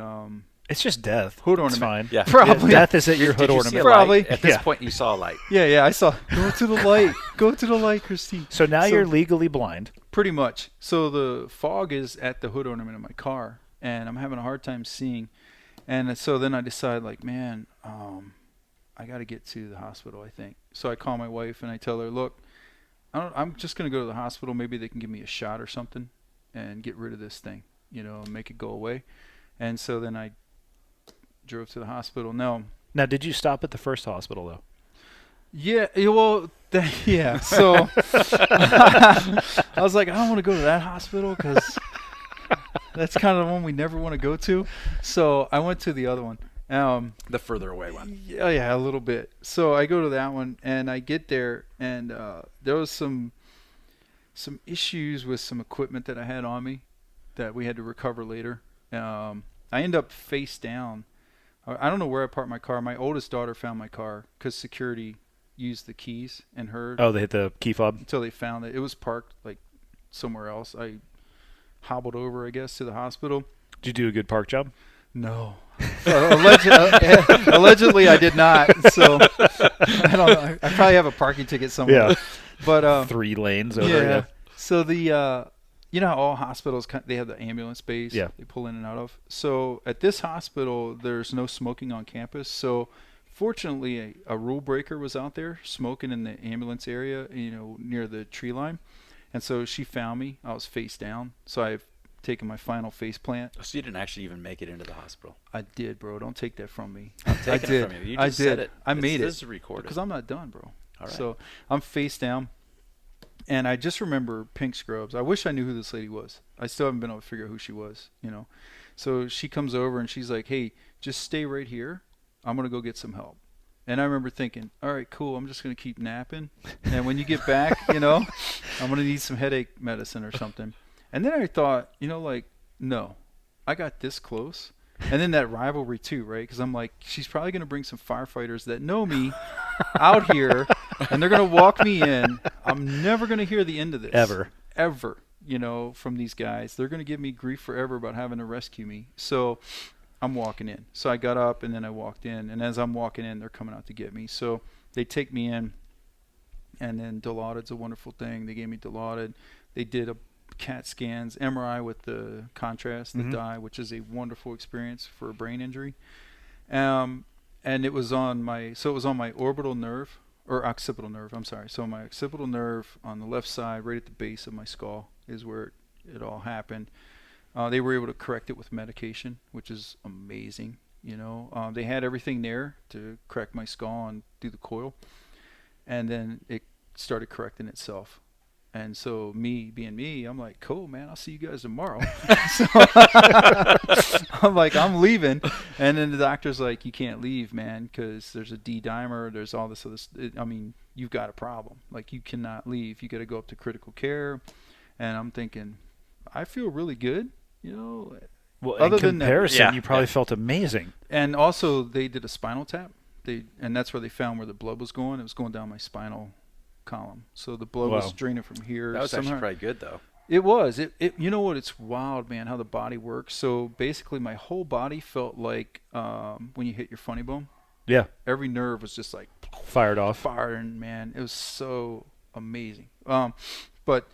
It's just death. hood It's ornament. fine. Yeah. Probably. Death is at your hood Did you see ornament. a light? Probably. At this Yeah. point, you saw a light. Yeah, I saw. Go to the light. Go to the light, Christine. So now you're legally blind. Pretty much. So the fog is at the hood ornament of my car, and I'm having a hard time seeing. And so then I decide, like, man, I got to get to the hospital, I think. So I call my wife and I tell her, look, I'm just going to go to the hospital. Maybe they can give me a shot or something and get rid of this thing, make it go away. And so then I drove to the hospital. Now, Did you stop at the first hospital, though? yeah, well, yeah. So I was like, I don't want to go to that hospital because that's kind of the one we never want to go to. So I went to the other one. The further away one. Yeah, a little bit. So I go to that one, and I get there, and there was some issues with some equipment that I had on me that we had to recover later. I end up face down. I don't know where I parked my car. My oldest daughter found my car because security used the keys and her Oh, they hit the key fob? until they found it. It was parked like somewhere else. I hobbled over, I guess, to the hospital. Did you do a good park job? No. Allegedly, I did not. So I don't know. I probably have a parking ticket somewhere. Yeah. But 3 lanes over. yeah. So the you know how all hospitals they have the ambulance bays Yeah. they pull in and out of. So at this hospital, there's no smoking on campus. So fortunately, a rule breaker was out there smoking in the ambulance area, near the tree line. And so she found me. I was face down. So I've taken my final face plant. So you didn't actually even make it into the hospital. I did, bro. Don't take that from me. I'm taking did. it from you. You I just said did. it. I made it. This is recorded. Because I'm not done, bro. All right. So I'm face down. And I just remember pink scrubs. I wish I knew who this lady was. I still haven't been able to figure out who she was, So she comes over and she's like, hey, just stay right here. I'm going to go get some help. And I remember thinking, all right, cool. I'm just going to keep napping. And when you get back, I'm going to need some headache medicine or something. And then I thought, no, I got this close. And then that rivalry too, right? Because I'm like, she's probably going to bring some firefighters that know me out here, and they're going to walk me in. I'm never going to hear the end of this. Ever. From these guys. They're going to give me grief forever about having to rescue me. So I'm walking in. So I got up, and then I walked in. And as I'm walking in, they're coming out to get me. So they take me in, and then Dilaudid's a wonderful thing. They gave me Dilaudid. They did a CAT scans, MRI with the contrast, the dye, which is a wonderful experience for a brain injury. And it was on my orbital nerve, or occipital nerve, I'm sorry. So my occipital nerve on the left side, right at the base of my skull, is where it all happened. They were able to correct it with medication, which is amazing. They had everything there to correct my skull and do the coil. And then it started correcting itself. And so me being me, I'm like, cool, man, I'll see you guys tomorrow. So I'm like, I'm leaving. And then the doctor's like, you can't leave, man, because there's a D-dimer, there's all this other you've got a problem. Like, you cannot leave. You got to go up to critical care. And I'm thinking, I feel really good, Well, Other in than that- comparison, you probably felt amazing. And also, they did a spinal tap. And that's where they found where the blood was going. It was going down my spinal column. So the blood was draining from here. That was somehow. actually probably good, though. It was. You know what? It's wild, man, how the body works. So basically, my whole body felt like when you hit your funny bone. Yeah. Every nerve was just like Fired off. firing, man. It was so amazing. But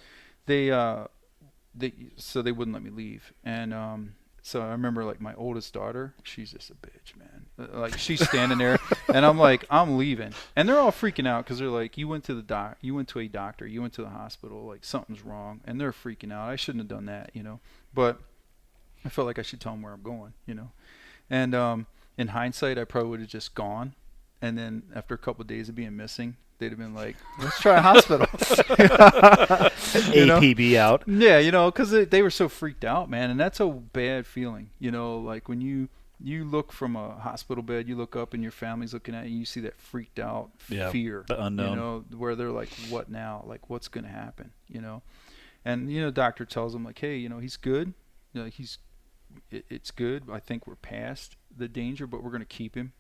they wouldn't let me leave. And so I remember, like, my oldest daughter, she's just a bitch, man. Like, she's standing there, and I'm like, I'm leaving. And they're all freaking out because they're like, you went to a doctor, you went to the hospital, like, something's wrong. And they're freaking out. I shouldn't have done that, But I felt like I should tell them where I'm going, And in hindsight, I probably would have just gone. And then after a couple of days of being missing, they'd have been like, let's try a hospital. APB out. Yeah, because they were so freaked out, man. And that's a bad feeling, like when you look from a hospital bed, you look up and your family's looking at you, and you see that freaked out fear. The unknown. Where they're like, what now? Like, what's going to happen, And, doctor tells them, like, hey, he's good. It's good. I think we're past the danger, but we're going to keep him,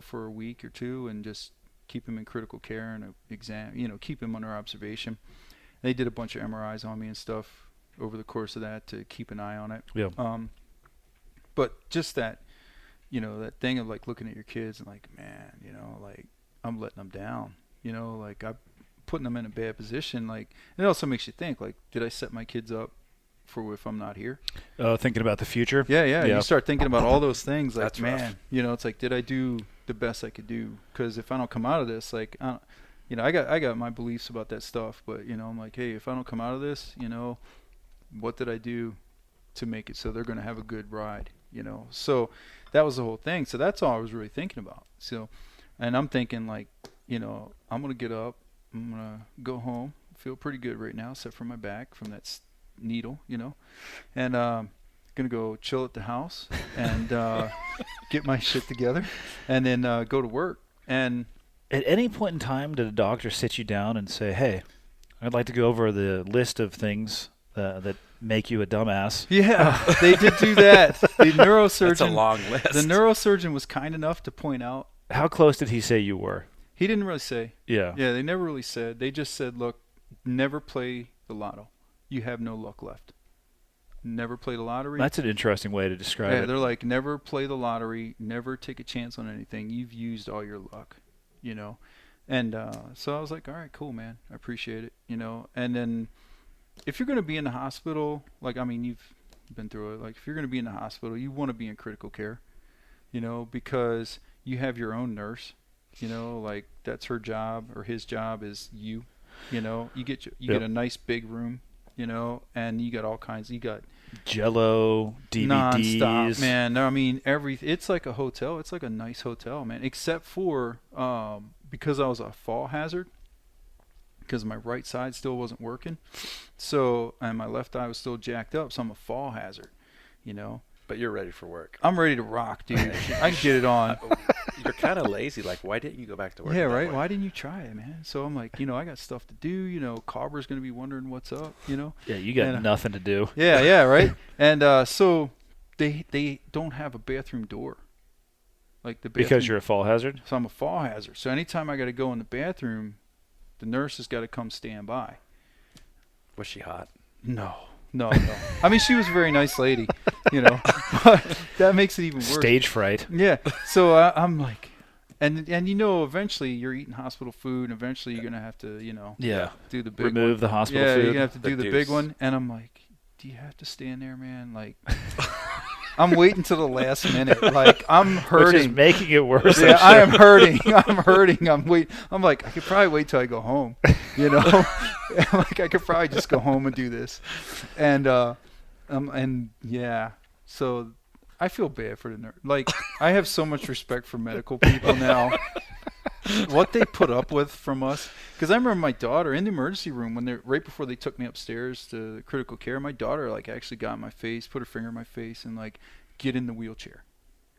for a week or two and just keep him in critical care and keep him under observation. They did a bunch of MRIs on me and stuff over the course of that to keep an eye on it. Yeah. But just that, that thing of like looking at your kids and like, man, like I'm letting them down, like I'm putting them in a bad position. Like, it also makes you think, like, did I set my kids up for if I'm not here? Thinking about the future. Yeah. You start thinking about all those things. Like, That's man, rough. it's like, did I do the best I could do? Because if I don't come out of this, like, I got my beliefs about that stuff. But I'm like, hey, if I don't come out of this, what did I do to make it so they're going to have a good ride? So that was the whole thing. So that's all I was really thinking about. So, and I'm thinking, like, I'm going to get up, I'm going to go home, feel pretty good right now, except for my back from that needle, and gonna go chill at the house and get my shit together, and then go to work. And At any point in time, did a doctor sit you down and say, hey, I'd like to go over the list of things that make you a dumbass? yeah, they did do that. The neurosurgeon, That's a long list. the neurosurgeon was kind enough to point out. How close did he say you were? He didn't really say. Yeah. Yeah, they never really said. They just said, look, never play the lotto. You have no luck left. never play the lottery. That's an interesting way to describe Yeah, it. they're like, never play the lottery, never take a chance on anything. You've used all your luck, you know. And so I was like, all right, cool, man. I appreciate it, you know. And then if you're going to be in the hospital, like, I mean, you've been through it. Like, if you're going to be in the hospital, you want to be in critical care, you know, because you have your own nurse, you know, like that's her job or his job is you know. You get a nice big room, you know, and you got all kinds. You got Jello, DVDs. nonstop, man. I mean, it's like a hotel. It's like a nice hotel, man. Except for because I was a fall hazard, because my right side still wasn't working, so and my left eye was still jacked up, so I'm a fall hazard, you know. But you're ready for work. I'm ready to rock, dude. I can get it on. You're kind of lazy. Like, why didn't you go back to work? Yeah, that right. way? Why didn't you try it, man? So I'm like, you know, I got stuff to do. You know, Carver's gonna be wondering what's up. You know. Yeah, you got And, nothing to do. Yeah, right. And so they don't have a bathroom door. Like the bathroom, Because you're a fall hazard? so I'm a fall hazard. So anytime I got to go in the bathroom, the nurse has got to come stand by. Was she hot? No. I mean, she was a very nice lady, you know. But that makes it even worse. Stage fright. Yeah. So I'm like, and you know, eventually you're eating hospital food, and eventually you're gonna have to, you know, Yeah. do the big Remove one. the hospital Yeah, food. you're gonna have to The do the deuce. big one. And I'm like, do you have to stand there, man? Like, I'm waiting till the last minute. Like, I'm Which is hurting. making it worse. Yeah, I'm I am sure. hurting. I'm hurting. I'm like, I could probably wait till I go home. You know, like I could probably just go home and do this. And yeah, so I feel bad for the nurse. Like, I have so much respect for medical people now. What they put up with from us, because I remember my daughter in the emergency room when right before they took me upstairs to the critical care. My daughter like actually got in my face, put her finger in my face, and like, get in the wheelchair.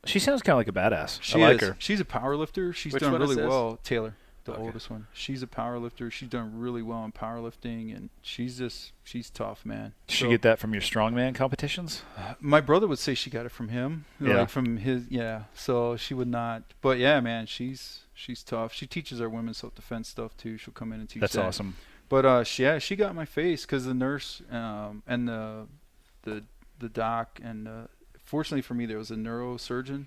She sounds kind of like a badass. She I like is. her. She's a power lifter. She's Which done one is really this? well. Taylor, the Okay. oldest one. She's a power lifter. She's done really well in powerlifting, and she's tough, man. Did she So, get that from your strongman competitions? my brother would say she got it from him. Yeah. Like from his, yeah. So she would not. But yeah, man, she's tough. She teaches our women's self-defense stuff too. She'll come in and teach That's that. awesome. But she got in my face because the nurse and the doc and fortunately for me there was a neurosurgeon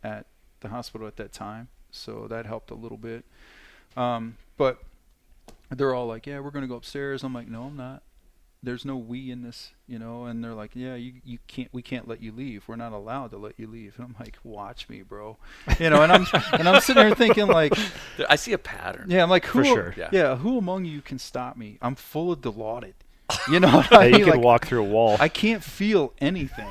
at the hospital at that time, so that helped a little bit. But they're all like, yeah, we're gonna go upstairs. I'm like, no, I'm not. There's no we in this, you know. And they're like, yeah, you can't. We can't let you leave. We're not allowed to let you leave. And I'm like, watch me, bro. You know. And I'm sitting there thinking like, I see a pattern. yeah, I'm like, For who? sure. Yeah. Who among you can stop me? I'm full of Dilaudid. You know what Yeah, I you mean? can Like, walk through a wall. I can't feel anything,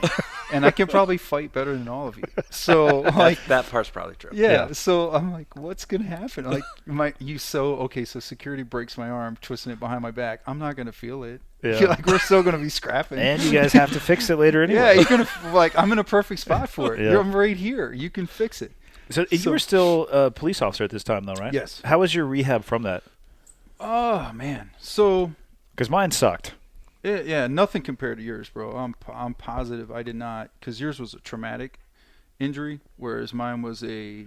and I can probably fight better than all of you. So like, That part's probably true. yeah. Yeah. So I'm like, what's gonna happen? Like, so security breaks my arm, twisting it behind my back. I'm not gonna feel it. Yeah. Like we're still gonna be scrapping. And you guys have to fix it later anyway. yeah, you're gonna like, I'm in a perfect spot for it. Yeah. I'm right here. You can fix it. So you were still a police officer at this time, though, right? Yes. How was your rehab from that? Oh man. So. Because mine sucked. Yeah, nothing compared to yours, bro. I'm positive I did not, because yours was a traumatic injury, whereas mine was I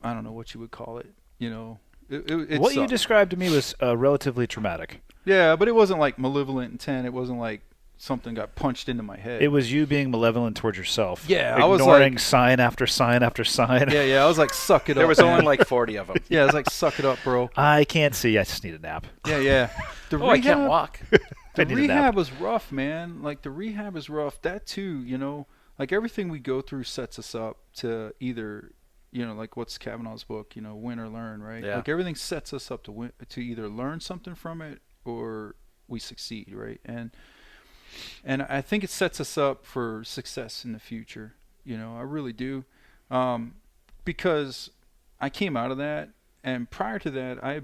don't know what you would call it. You know, it What you sucked. described to me was relatively traumatic. Yeah, but it wasn't like malevolent intent. It wasn't like something got punched into my head. It was you being malevolent towards yourself. Yeah, I was ignoring like- sign after sign after sign. yeah. I was like, suck it up. There was man. only like 40 of them. Yeah, I was like, suck it up, bro. I can't see. I just need a nap. Yeah. The I can't walk. I The need a nap. rehab was rough, man. Like, the rehab is rough. That too, you know, like everything we go through sets us up to either, you know, like what's Kavanaugh's book, you know, win or learn, right? Yeah. Like everything sets us up to win, to either learn something from it or we succeed, right? And I think it sets us up for success in the future. You know, I really do, because I came out of that, and prior to that, I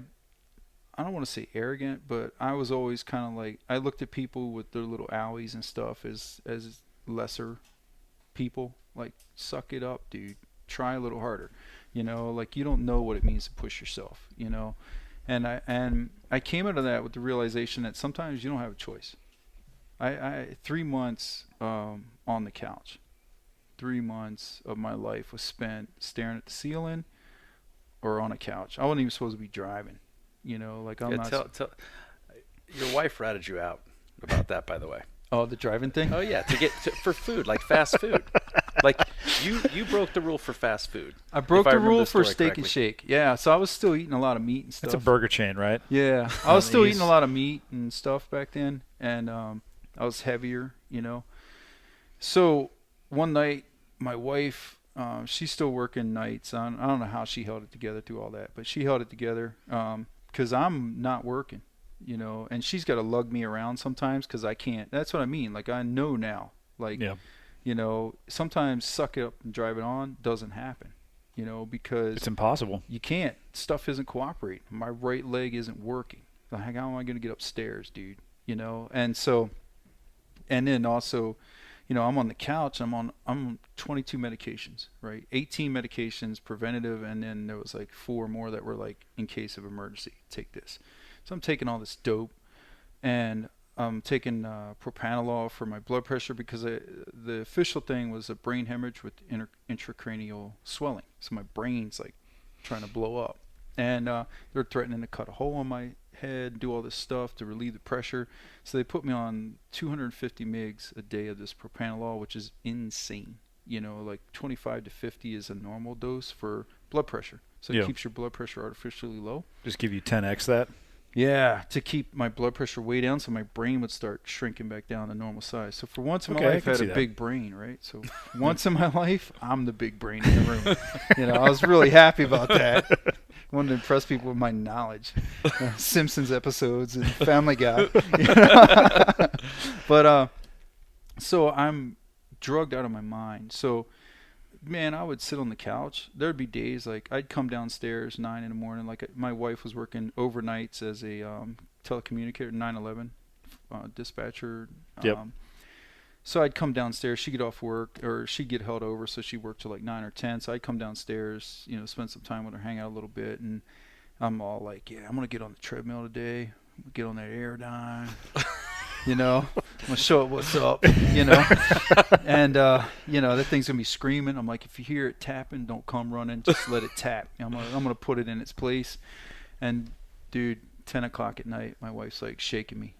don't want to say arrogant, but I was always kind of like, I looked at people with their little alleys and stuff as lesser people. Like, suck it up, dude. Try a little harder. You know, like, you don't know what it means to push yourself, you know. And I came out of that with the realization that sometimes you don't have a choice. I 3 months on the couch. 3 months of my life was spent staring at the ceiling or on a couch. I wasn't even supposed to be driving. You know, like I'm Yeah, not. tell, your wife ratted you out about that, by the way. Oh, the driving thing. Oh yeah, for food, like fast food. Like you broke the rule for fast food. I broke if I the remember rule the for story Steak correctly. and Shake. Yeah, so I was still eating a lot of meat and stuff. It's a burger chain, right? Yeah, I was still eating a East. lot of meat and stuff back then, and I was heavier, So one night, my wife, she's still working nights. I don't know how she held it together through all that, but she held it together because I'm not working, and she's got to lug me around sometimes because I can't. That's what I mean. Like, I know now. Like, Yeah. sometimes suck it up and drive it on doesn't happen, because It's impossible. you can't. Stuff isn't cooperating. My right leg isn't working. Like, how am I going to get upstairs, dude? And so, and then also, I'm on the couch. I'm on 22 medications, right? 18 medications preventative, and then there was like 4 more that were like in case of emergency. Take this. So I'm taking all this dope, and I'm taking propranolol for my blood pressure because the official thing was a brain hemorrhage with intracranial swelling. So my brain's like trying to blow up, and they're threatening to cut a hole in my head, do all this stuff to relieve the pressure. So they put me on 250 mgs a day of this propranolol, which is insane. Like 25 to 50 is a normal dose for blood pressure. So it Yeah. keeps your blood pressure artificially low. Just give you 10x that. Yeah, to keep my blood pressure way down so my brain would start shrinking back down to normal size. So for once in my Okay, I life, I can had see a that. big brain, right? So once in my life, I'm the big brain in the room. I was really happy about that. Wanted to impress people with my knowledge. Simpsons episodes and Family Guy. But so I'm drugged out of my mind. So man, I would sit on the couch. There'd be days like I'd come downstairs 9 in the morning. Like my wife was working overnights as a telecommunicator, 911 dispatcher. Yep. So I'd come downstairs. She'd get off work, or she'd get held over, so she worked till like 9 or 10. So I'd come downstairs, spend some time with her, hang out a little bit, and I'm all like, yeah, I'm gonna get on the treadmill today. Get on that Airdyne. I'm gonna show it what's up, and that thing's gonna be screaming. I'm like, if you hear it tapping, don't come running, just let it tap. I'm gonna put it in its place. And dude, 10 o'clock at night, my wife's like shaking me.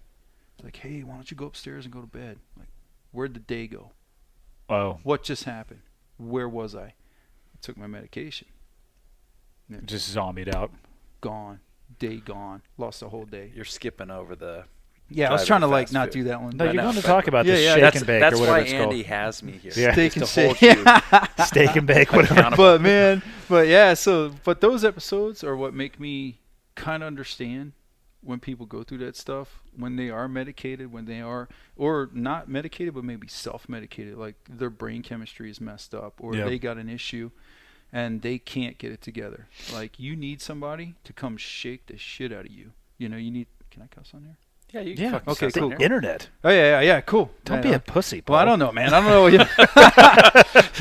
It's like, hey, why don't you go upstairs and go to bed? I'm like, where'd the day go? Oh, What just happened? Where was I? I took my medication. just zombied out. Gone. Day gone. Lost the whole day. You're skipping over the. Yeah, I was driving trying to to like fast not food. do that one. No, I you're know, going to but- talk about this Yeah, shake That's and bake that's or whatever why it's Andy called. has me here. Yeah. Steak just and to shake. hold you Steak and bake, whatever. accountable. But yeah, but those episodes are what make me kind of understand when people go through that stuff, when they are medicated, when they are, or not medicated, but maybe self-medicated, like their brain chemistry is messed up, or Yeah. they got an issue and they can't get it together. Like, you need somebody to come shake the shit out of you. You need, can I cuss on there? Yeah, you can Yeah. fucking Okay, say cool. something. Internet. Oh yeah, cool. Don't Yeah, be no. a pussy. Well, I Paul. don't know, man. I don't know.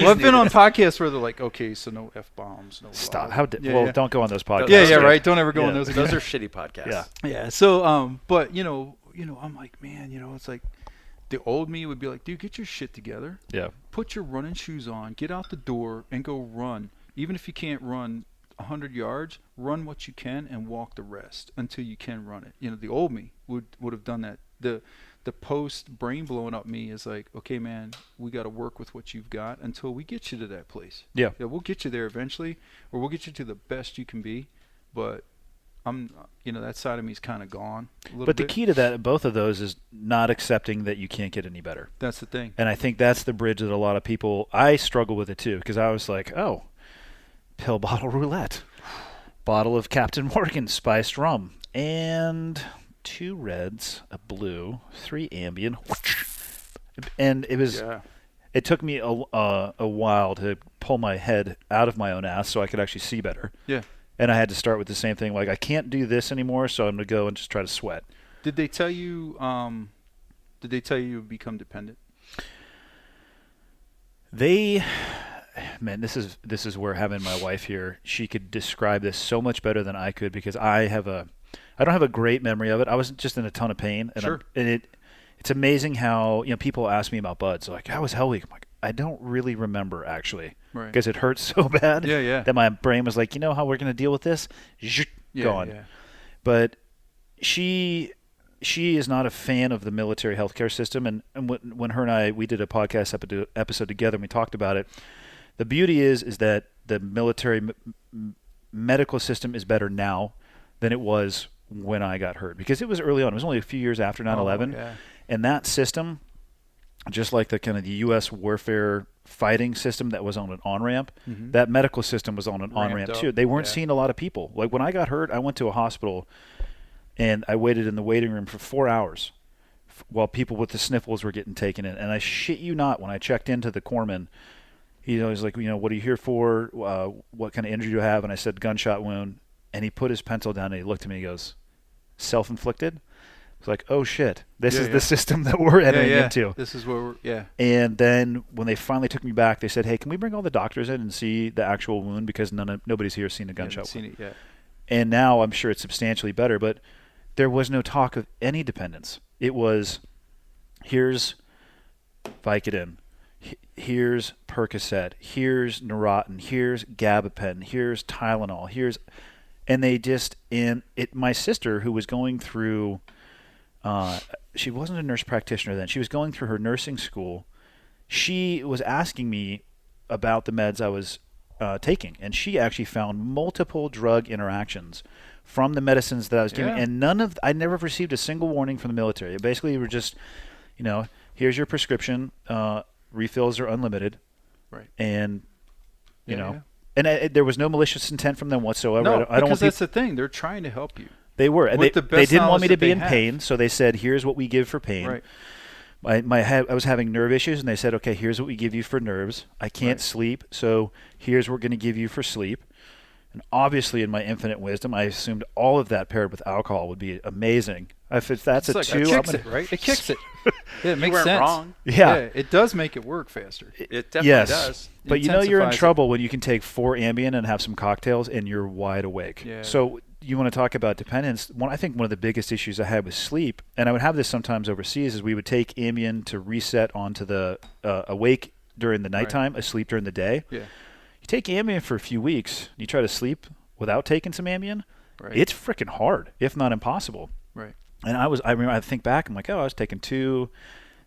Well, I've been on podcasts where they're like, okay, so no F-bombs, no Stop. blah. How? Yeah, Well, yeah. don't go on those podcasts. Yeah, Yeah. right. Don't ever go on Yeah. those again. Those are shitty podcasts. Yeah. Yeah. So, but I'm like, man, it's like the old me would be like, dude, get your shit together, Yeah. put your running shoes on, get out the door, and go run. Even if you can't run 100 yards, run what you can and walk the rest until you can run it. The old me would have done that. The post brain blowing up me is like, okay, man, we got to work with what you've got until we get you to that place. Yeah. We'll get you there eventually, or we'll get you to the best you can be. But that side of me is kind of gone a little But the bit. key to that, both of those, is not accepting that you can't get any better. That's the thing. And I think that's the bridge that a lot of people. I struggle with it too, because I was like, oh, pill bottle roulette, bottle of Captain Morgan spiced rum, and 2 reds, a blue, 3 Ambien, and it was. Yeah. It took me a while to pull my head out of my own ass so I could actually see better. Yeah. And I had to start with the same thing. Like, I can't do this anymore, so I'm going to go and just try to sweat. Did they tell you? Did they tell you you become dependent? Man, this is where having my wife here, she could describe this so much better than I could, because I don't have a great memory of it. I was just in a ton of pain, and Sure. it's amazing how people ask me about buds. They're like, how was Hell Week? I'm like, I don't really remember actually, Right. because it hurt so bad. Yeah. That my brain was like, how we're going to deal with this? Yeah, Gone. yeah. But she she is not a fan of the military healthcare system, and when her and I we did a podcast episode together and we talked about it. The beauty is that the military medical system is better now than it was when I got hurt, because it was early on. It was only a few years after 9/11, and that system, just like the kind of the U.S. warfare fighting system that was on an on-ramp, that medical system was on an on-ramp too. They weren't seeing a lot of people. Like when I got hurt, I went to a hospital and I waited in the waiting room for 4 hours while people with the sniffles were getting taken in. And I shit you not, when I checked into the corpsman, he was like, what are you here for? What kind of injury do you have? And I said, gunshot wound. And he put his pencil down and he looked at me and he goes, self-inflicted? It's like, oh shit, this is the system that we're entering into. This is where we're, And then when they finally took me back, they said, hey, can we bring all the doctors in and see the actual wound, because nobody's here seen a gunshot wound. Seen it yet. And now I'm sure it's substantially better, but there was no talk of any dependence. It was, here's Vicodin, here's Percocet, here's Neurontin, here's Gabapentin, here's Tylenol, and they just, my sister, who was going through, she wasn't a nurse practitioner then, she was going through her nursing school, she was asking me about the meds I was taking, and she actually found multiple drug interactions from the medicines that I was giving, and I never received a single warning from the military. Basically, we were just, here's your prescription, refills are unlimited, right? And and there was no malicious intent from them whatsoever. No, I don't because that's the thing. They're trying to help you. They were, and they didn't want me to be in pain, have. so they said, here's what we give for pain. Right. I was having nerve issues, and they said, okay, here's what we give you for nerves. I can't sleep, so here's what we're going to give you for sleep. And obviously, in my infinite wisdom, I assumed all of that paired with alcohol would be amazing. If that's it's a like, 2, it kicks it, right? It kicks it. Yeah, it makes weren't sense. wrong. Yeah. It does make it work faster. It definitely does. But you're in Intensifies trouble when you can take 4 Ambien and have some cocktails and you're wide awake. Yeah. So you want to talk about dependence. I think one of the biggest issues I had with sleep, and I would have this sometimes overseas, is we would take Ambien to reset onto the awake during the nighttime, asleep during the day. Yeah. You take Ambien for a few weeks, and you try to sleep without taking some Ambien, Right. it's freaking hard, if not impossible. Right. And I remember, I think back, I'm like, I was taking 2,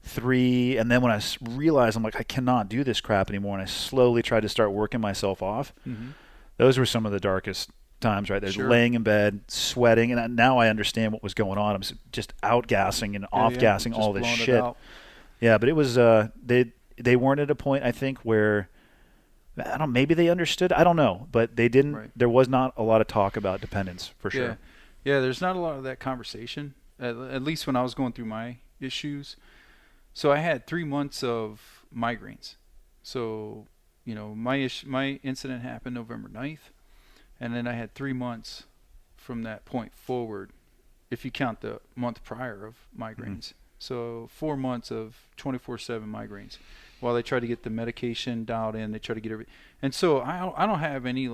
3, and then when I realized, I'm like, I cannot do this crap anymore, and I slowly tried to start working myself off. Mm-hmm. Those were some of the darkest times, right? There's laying in bed, sweating, and now I understand what was going on. I'm just outgassing and off-gassing all this shit. Yeah, but it was they weren't at a point, I think, where maybe they understood. I don't know, but they didn't. Right. There was not a lot of talk about dependence for sure. Yeah. There's not a lot of that conversation. At least when I was going through my issues. So I had 3 months of migraines. So my incident happened November 9th, and then I had 3 months from that point forward, if you count the month prior of migraines. So 4 months of 24/7 migraines. While they try to get the medication dialed in, they try to get everything. And so I don't have any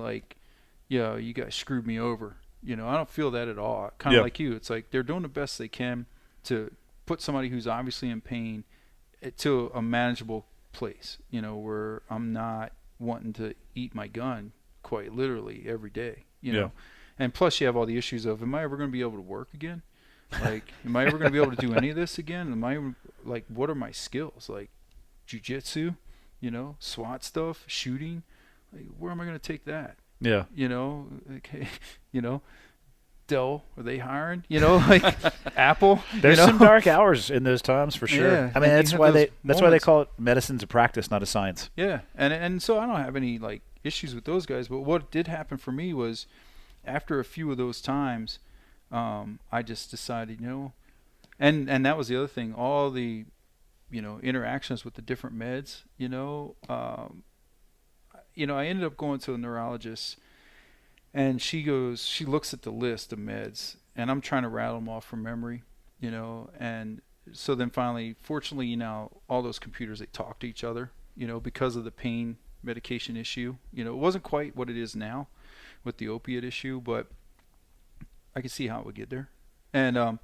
you guys screwed me over. I don't feel that at all. Kind of like you. It's like they're doing the best they can to put somebody who's obviously in pain to a manageable place, where I'm not wanting to eat my gun quite literally every day, And plus you have all the issues of, am I ever going to be able to work again? Am I ever going to be able to do any of this again? Am I what are my skills? Jiu-jitsu, SWAT stuff, shooting. Where am I going to take that? Yeah. Dell, are they hiring? Apple. There's some dark hours in those times for sure. Yeah. I mean, And that's you why have they those call it medicine's a practice, not a science. Yeah, and so I don't have any issues with those guys. But what did happen for me was, after a few of those times, I just decided, and that was the other thing. All the, interactions with the different meds. I ended up going to a neurologist. And she looks at the list of meds, and I'm trying to rattle them off from memory, and so then finally, fortunately, all those computers, they talk to each other, because of the pain medication issue. It wasn't quite what it is now with the opiate issue, but I could see how it would get there. And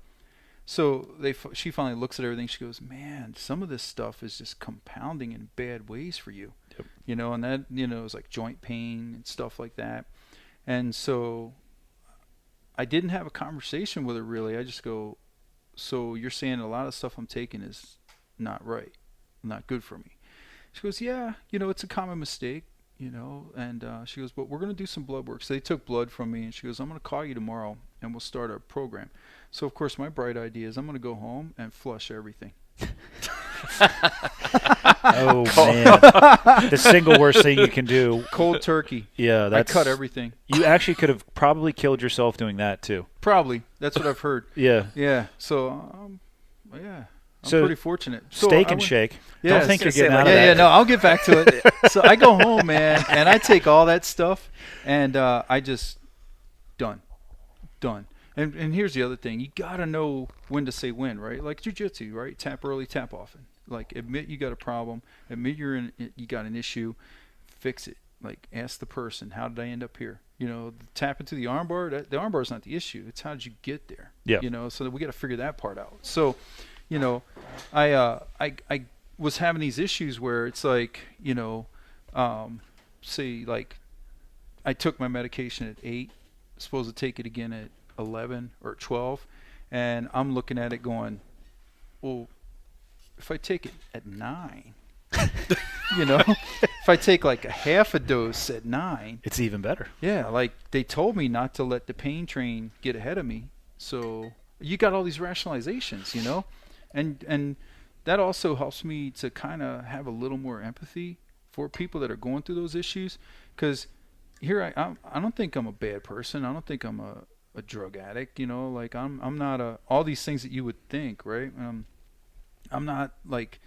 so she finally looks at everything. She goes, man, some of this stuff is just compounding in bad ways for you, and that, it was like joint pain and stuff like that. And so I didn't have a conversation with her really. I just go, so you're saying a lot of stuff I'm taking is not right, not good for me. She goes, yeah, it's a common mistake, and she goes, but we're going to do some blood work. So they took blood from me, and she goes, I'm going to call you tomorrow, and we'll start our program. So, of course, my bright idea is I'm going to go home and flush everything. Oh, man. The single worst thing you can do. Cold turkey. Yeah, I cut everything. You actually could have probably killed yourself doing that, too. Probably. That's what I've heard. Yeah. Yeah. So, yeah. I'm So, pretty fortunate. So Steak I and went- shake. Yeah, Don't think I you're was gonna getting say, out like, of that. Yeah, no, I'll get back to it. So I go home, man, and I take all that stuff, and I just done. And here's the other thing: you gotta know when to say when, right? Like jiu-jitsu, right? Tap early, tap often. Like admit you got a problem, admit you got an issue, fix it. Like ask the person, how did I end up here? Tap into the armbar. The armbar is not the issue. It's how did you get there? Yeah. So that we got to figure that part out. So, I was having these issues where it's like, say like I took my medication at 8, supposed to take it again at 11 or 12, and I'm looking at it going, well, if I take it at 9, if I take like a half a dose at 9, It's even better. yeah, like they told me not to let the pain train get ahead of me. So you got all these rationalizations, and that also helps me to kind of have a little more empathy for people that are going through those issues. Because here I don't think I'm a bad person. I don't think I'm a drug addict. Like I'm not all these things that you would think, right? I'm not like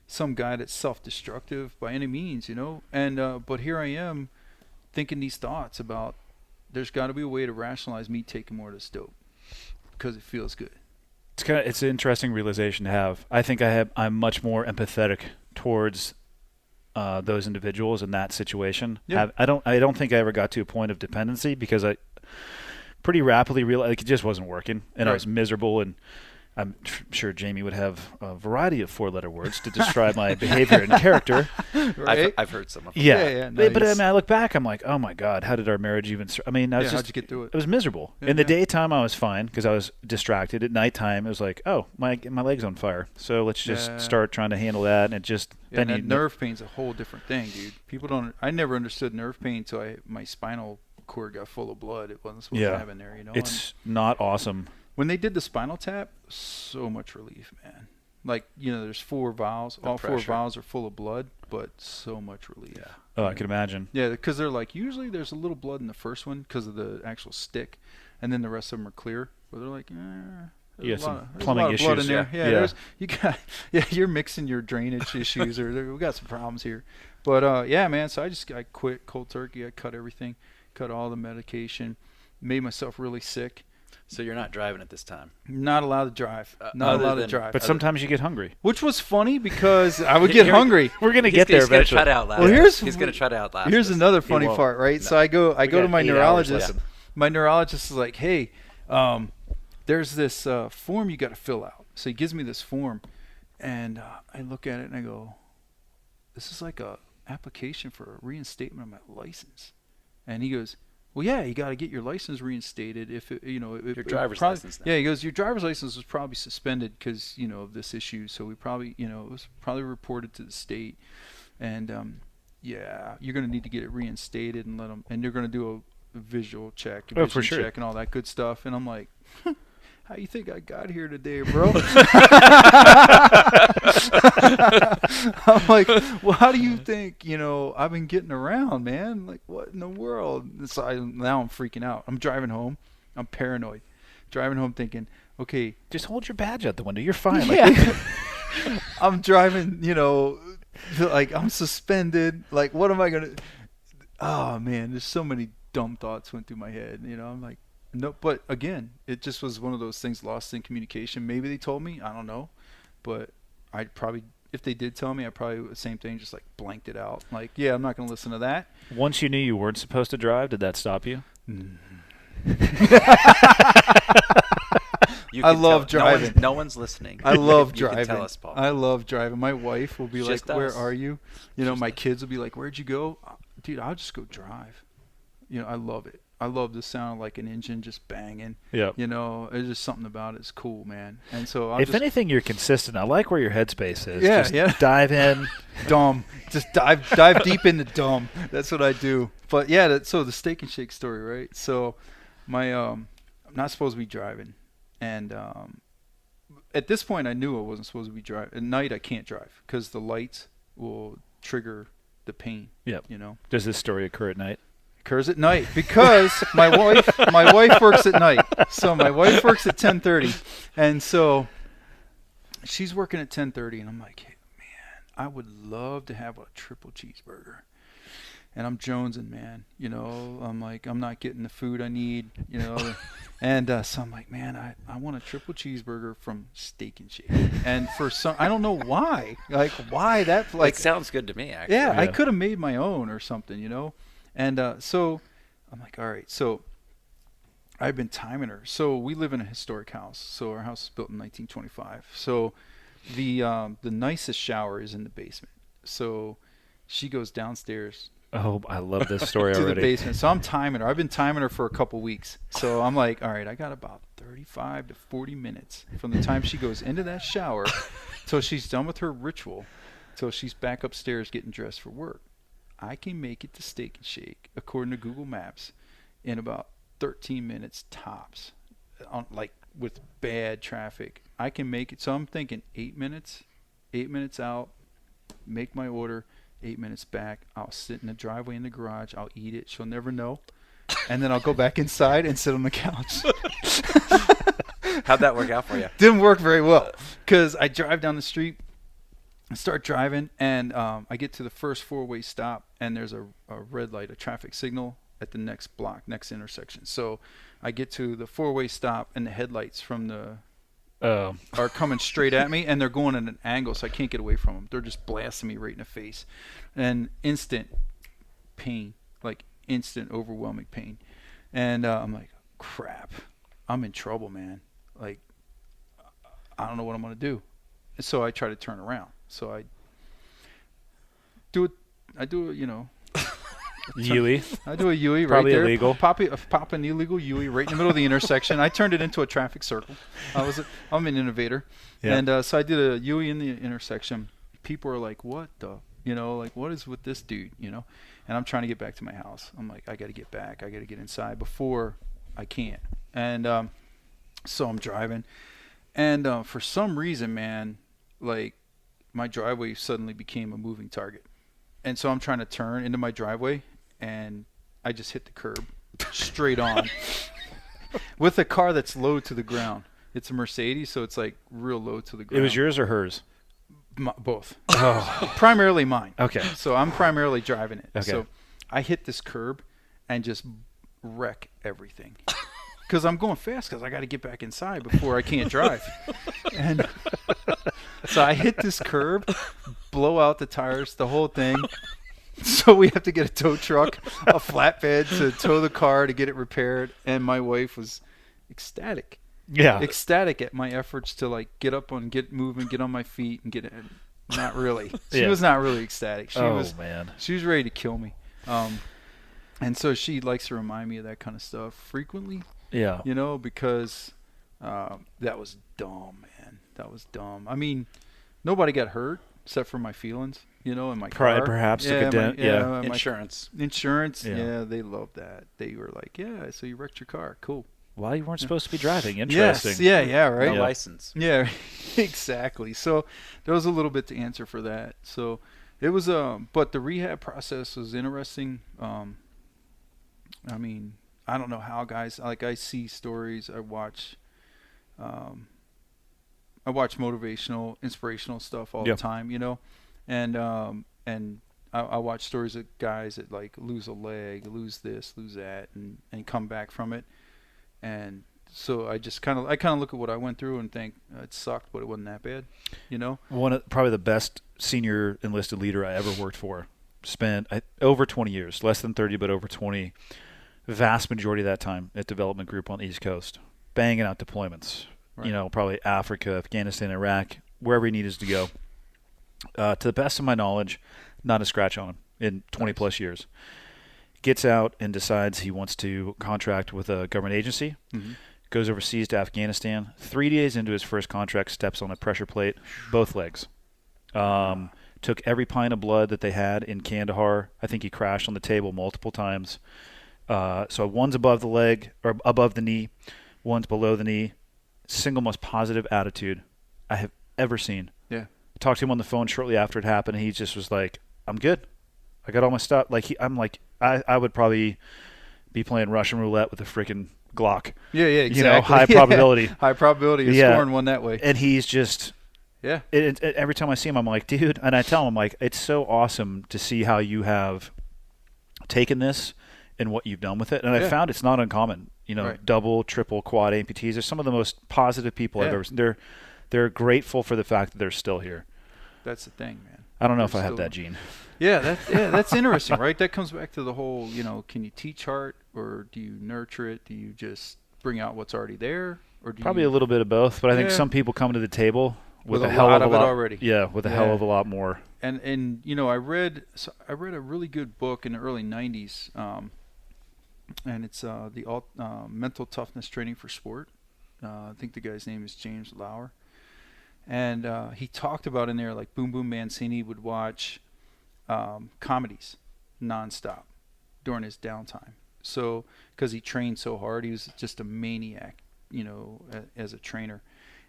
some guy that's self-destructive by any means, and but here I am thinking these thoughts about there's got to be a way to rationalize me taking more of this dope because it feels good. It's an interesting realization to have. I think I'm much more empathetic towards those individuals in that situation. Yeah. I don't think I ever got to a point of dependency because I pretty rapidly realized like, it just wasn't working, and I Right. was miserable. And I'm sure Jamie would have a variety of 4-letter words to describe my behavior and character. Right? I've heard some of them. Yeah, no, but I it's- mean, I look back, I'm like, oh my God, how did our marriage even? I mean, I was how'd just you get through it? It was miserable. Yeah, In the yeah. daytime, I was fine because I was distracted. At nighttime, it was like, oh, my leg's on fire. So let's just Yeah. start trying to handle that, and it just Yeah, then and that you nerve pain's a whole different thing, dude. People don't. I never understood nerve pain until my spinal cord got full of blood. It wasn't supposed Yeah. to have in there, And It's not awesome. when they did the spinal tap, so much relief, man. Like there's 4 valves. All 4 pressure. valves are full of blood, but so much relief. Yeah. Oh, I can imagine. Yeah, because they're like usually there's a little blood in the first one because of the actual stick, and then the rest of them are clear. But they're like, You got there's some a lot plumbing of blood in issues. there. Yeah. There's you got you're mixing your drainage issues, or we got some problems here. But yeah, man. So I quit cold turkey. I cut everything, cut all the medication, made myself really sick. So you're not driving at this time. Not allowed to drive. Not other allowed to than- drive. But sometimes you get hungry. Which was funny because I would get hungry. We're gonna He's get there he's gonna eventually. try to outlast. Well, us. here's- he's gonna try to outlast. Here's us. another funny won't. part, right? No. So I go We to got my 8 hours neurologist. left. My neurologist is like, hey, there's this form you got to fill out. So he gives me this form, and I look at it and I go, this is like a application for a reinstatement of my license. And he goes, well, yeah, you got to get your license reinstated if it, Your it driver's probably- license now. Yeah, he goes, your driver's license was probably suspended because of this issue. So we probably it was probably reported to the state, and yeah, you're gonna need to get it reinstated and let them, and you're gonna do a visual check, a Oh, for vision sure. check, and all that good stuff. And I'm like, how you think I got here today, bro? I'm like, well, how do you think, I've been getting around, man? Like, what in the world? And so now I'm freaking out. I'm driving home. I'm paranoid. Driving home thinking, okay, Just hold your badge out the window. You're fine. yeah. I'm driving, like I'm suspended. Like, what am I going to... Oh, man, there's so many dumb thoughts went through my head. I'm like, no, but again, it just was one of those things lost in communication. Maybe they told me, I don't know, but I'd probably, if they did tell me, I probably the same thing, just like blanked it out. Like, yeah, I'm not going to listen to that. Once you knew you weren't supposed to drive, did that stop you? You I can love tell. driving. No one's listening. I love You driving. can tell us, Paul. I love driving. My wife will be Just like, "Where us. are you?" My kids will be like, "Where'd you go?" Dude, I'll just go drive. I love it. I love the sound of like an engine just banging. Yeah. There's just something about it. It's cool, man. And so If anything, you're consistent. I like where your headspace is. Yeah, Just yeah. dive in. dumb. Just dive deep into dumb. That's what I do. But yeah, so the Steak and Shake story, right? So my I'm not supposed to be driving, and at this point I knew I wasn't supposed to be driving. At night I can't drive because the lights will trigger the pain. Yep. You know, Does this story occur at night? occurs at night because my wife works at night. So my wife works at 10:30, and so she's working at 10:30, and I'm like, hey, man, I would love to have a triple cheeseburger. And I'm jonesing, man. I'm like, I'm not getting the food I need, And so I'm like, man, I want a triple cheeseburger from Steak and Shake. And for some, I don't know why. Like, why that? Like, it sounds good to me, actually. yeah, I Yeah. could have made my own or something, And so I'm like, all right. So I've been timing her. So we live in a historic house. So our house was built in 1925. So the nicest shower is in the basement. So she goes downstairs Oh, I love this story to already. the basement. So I'm timing her. I've been timing her for a couple weeks. So I'm like, all right, I got about 35 to 40 minutes from the time she goes into that shower till she's done with her ritual, till she's back upstairs getting dressed for work. I can make it to Steak and Shake, according to Google Maps, in about 13 minutes tops, with bad traffic. I can make it. So I'm thinking 8 minutes out, make my order. 8 minutes back, I'll sit in the driveway in the garage, I'll eat it, she'll never know, and then I'll go back inside and sit on the couch. How'd that work out for you? Didn't work very well because I drive down the street, I start driving, and I get to the first four-way stop, and there's a red light, a traffic signal at the next block, next intersection. So I get to the four-way stop, and the headlights from the are coming straight at me, and they're going at an angle, so I can't get away from them. They're just blasting me right in the face, and instant pain, like instant overwhelming pain. And I'm like, crap, I'm in trouble, man. Like, I don't know what I'm gonna do. And so I try to turn around. So I do it. Yui. I do a Yui right Probably there. illegal. Pop an illegal Yui right in the middle of the intersection. I turned it into a traffic circle. I'm an innovator. Yeah. And so I did a Yui in the intersection. People are like, what the? What is with this dude? And I'm trying to get back to my house. I'm like, I got to get back. I got to get inside before I can't. And so I'm driving. And for some reason, man, like my driveway suddenly became a moving target. And so I'm trying to turn into my driveway, and I just hit the curb straight on with a car that's low to the ground. It's a Mercedes, so it's like real low to the ground. It was yours or hers? Both. Primarily mine. Okay. So I'm primarily driving it. Okay. So I hit this curb and just wreck everything. Because I'm going fast because I got to get back inside before I can't drive. And so I hit this curb, blow out the tires, the whole thing. So we have to get a tow truck, a flatbed to tow the car to get it repaired. And my wife was ecstatic. Yeah. Ecstatic at my efforts to like get up and get moving, get on my feet and get it. Not really. She Yeah. was not really ecstatic. She was man. She was ready to kill me. And so she likes to remind me of that kind of stuff frequently. Yeah. Because that was dumb, man. That was dumb. I mean, nobody got hurt except for my feelings, in my Pride car. perhaps took a dent. Yeah. my Insurance. insurance. Yeah. Yeah, they loved that. They were like, yeah, so you wrecked your car. Cool. Well, you weren't supposed to be driving. Interesting. Yes. Yeah, right. No Yeah. license. Yeah, exactly. So there was a little bit to answer for that. So it was, but the rehab process was interesting. I mean, I don't know how guys, like I see stories, I watch motivational, inspirational stuff all Yeah. the time, and I watch stories of guys that like lose a leg, lose this, lose that, and come back from it. And so I kind of look at what I went through and think it sucked, but it wasn't that bad, Probably the best senior enlisted leader I ever worked for. Spent over 20 years, less than 30, but over 20. Vast majority of that time at Development Group on the East Coast, banging out deployments. Right. Probably Africa, Afghanistan, Iraq, wherever he needed to go. To the best of my knowledge, not a scratch on him in 20 plus years. gets out and decides he wants to contract with a government agency. Goes overseas to Afghanistan. 3 days into his first contract, steps on a pressure plate, both legs. Took every pint of blood that they had in Kandahar. I think he crashed on the table multiple times. So one's above the leg or above the knee, one's below the knee. Single most positive attitude I have ever seen. Yeah. I talked to him on the phone shortly after it happened, and he just was like, "I'm good. I got all my stuff." I would probably be playing Russian roulette with a freaking Glock. Yeah, exactly. You know, high probability. High probability of scoring one that way. And he's just, every time I see him, I'm like, dude, and I tell him, I'm like, it's so awesome to see how you have taken this and what you've done with it. And I found it's not uncommon. You know, double, triple, quad amputees. They're some of the most positive people I've ever seen. They're grateful for the fact that they're still here. That's the thing, man. I don't know if I have that gene. Yeah, that's interesting, right? That comes back to the whole, can you teach art, or do you nurture it? Do you just bring out what's already there, or do Probably a little bit of both, but I think some people come to the table with a hell lot of of a it lot already. Yeah, with a hell of a lot more. And I read a really good book in the early '90s, and it's the mental toughness training for sport. I think the guy's name is James Lauer. And he talked about in there, like, Boom Boom Mancini would watch comedies nonstop during his downtime. So, because he trained so hard, he was just a maniac, as a trainer.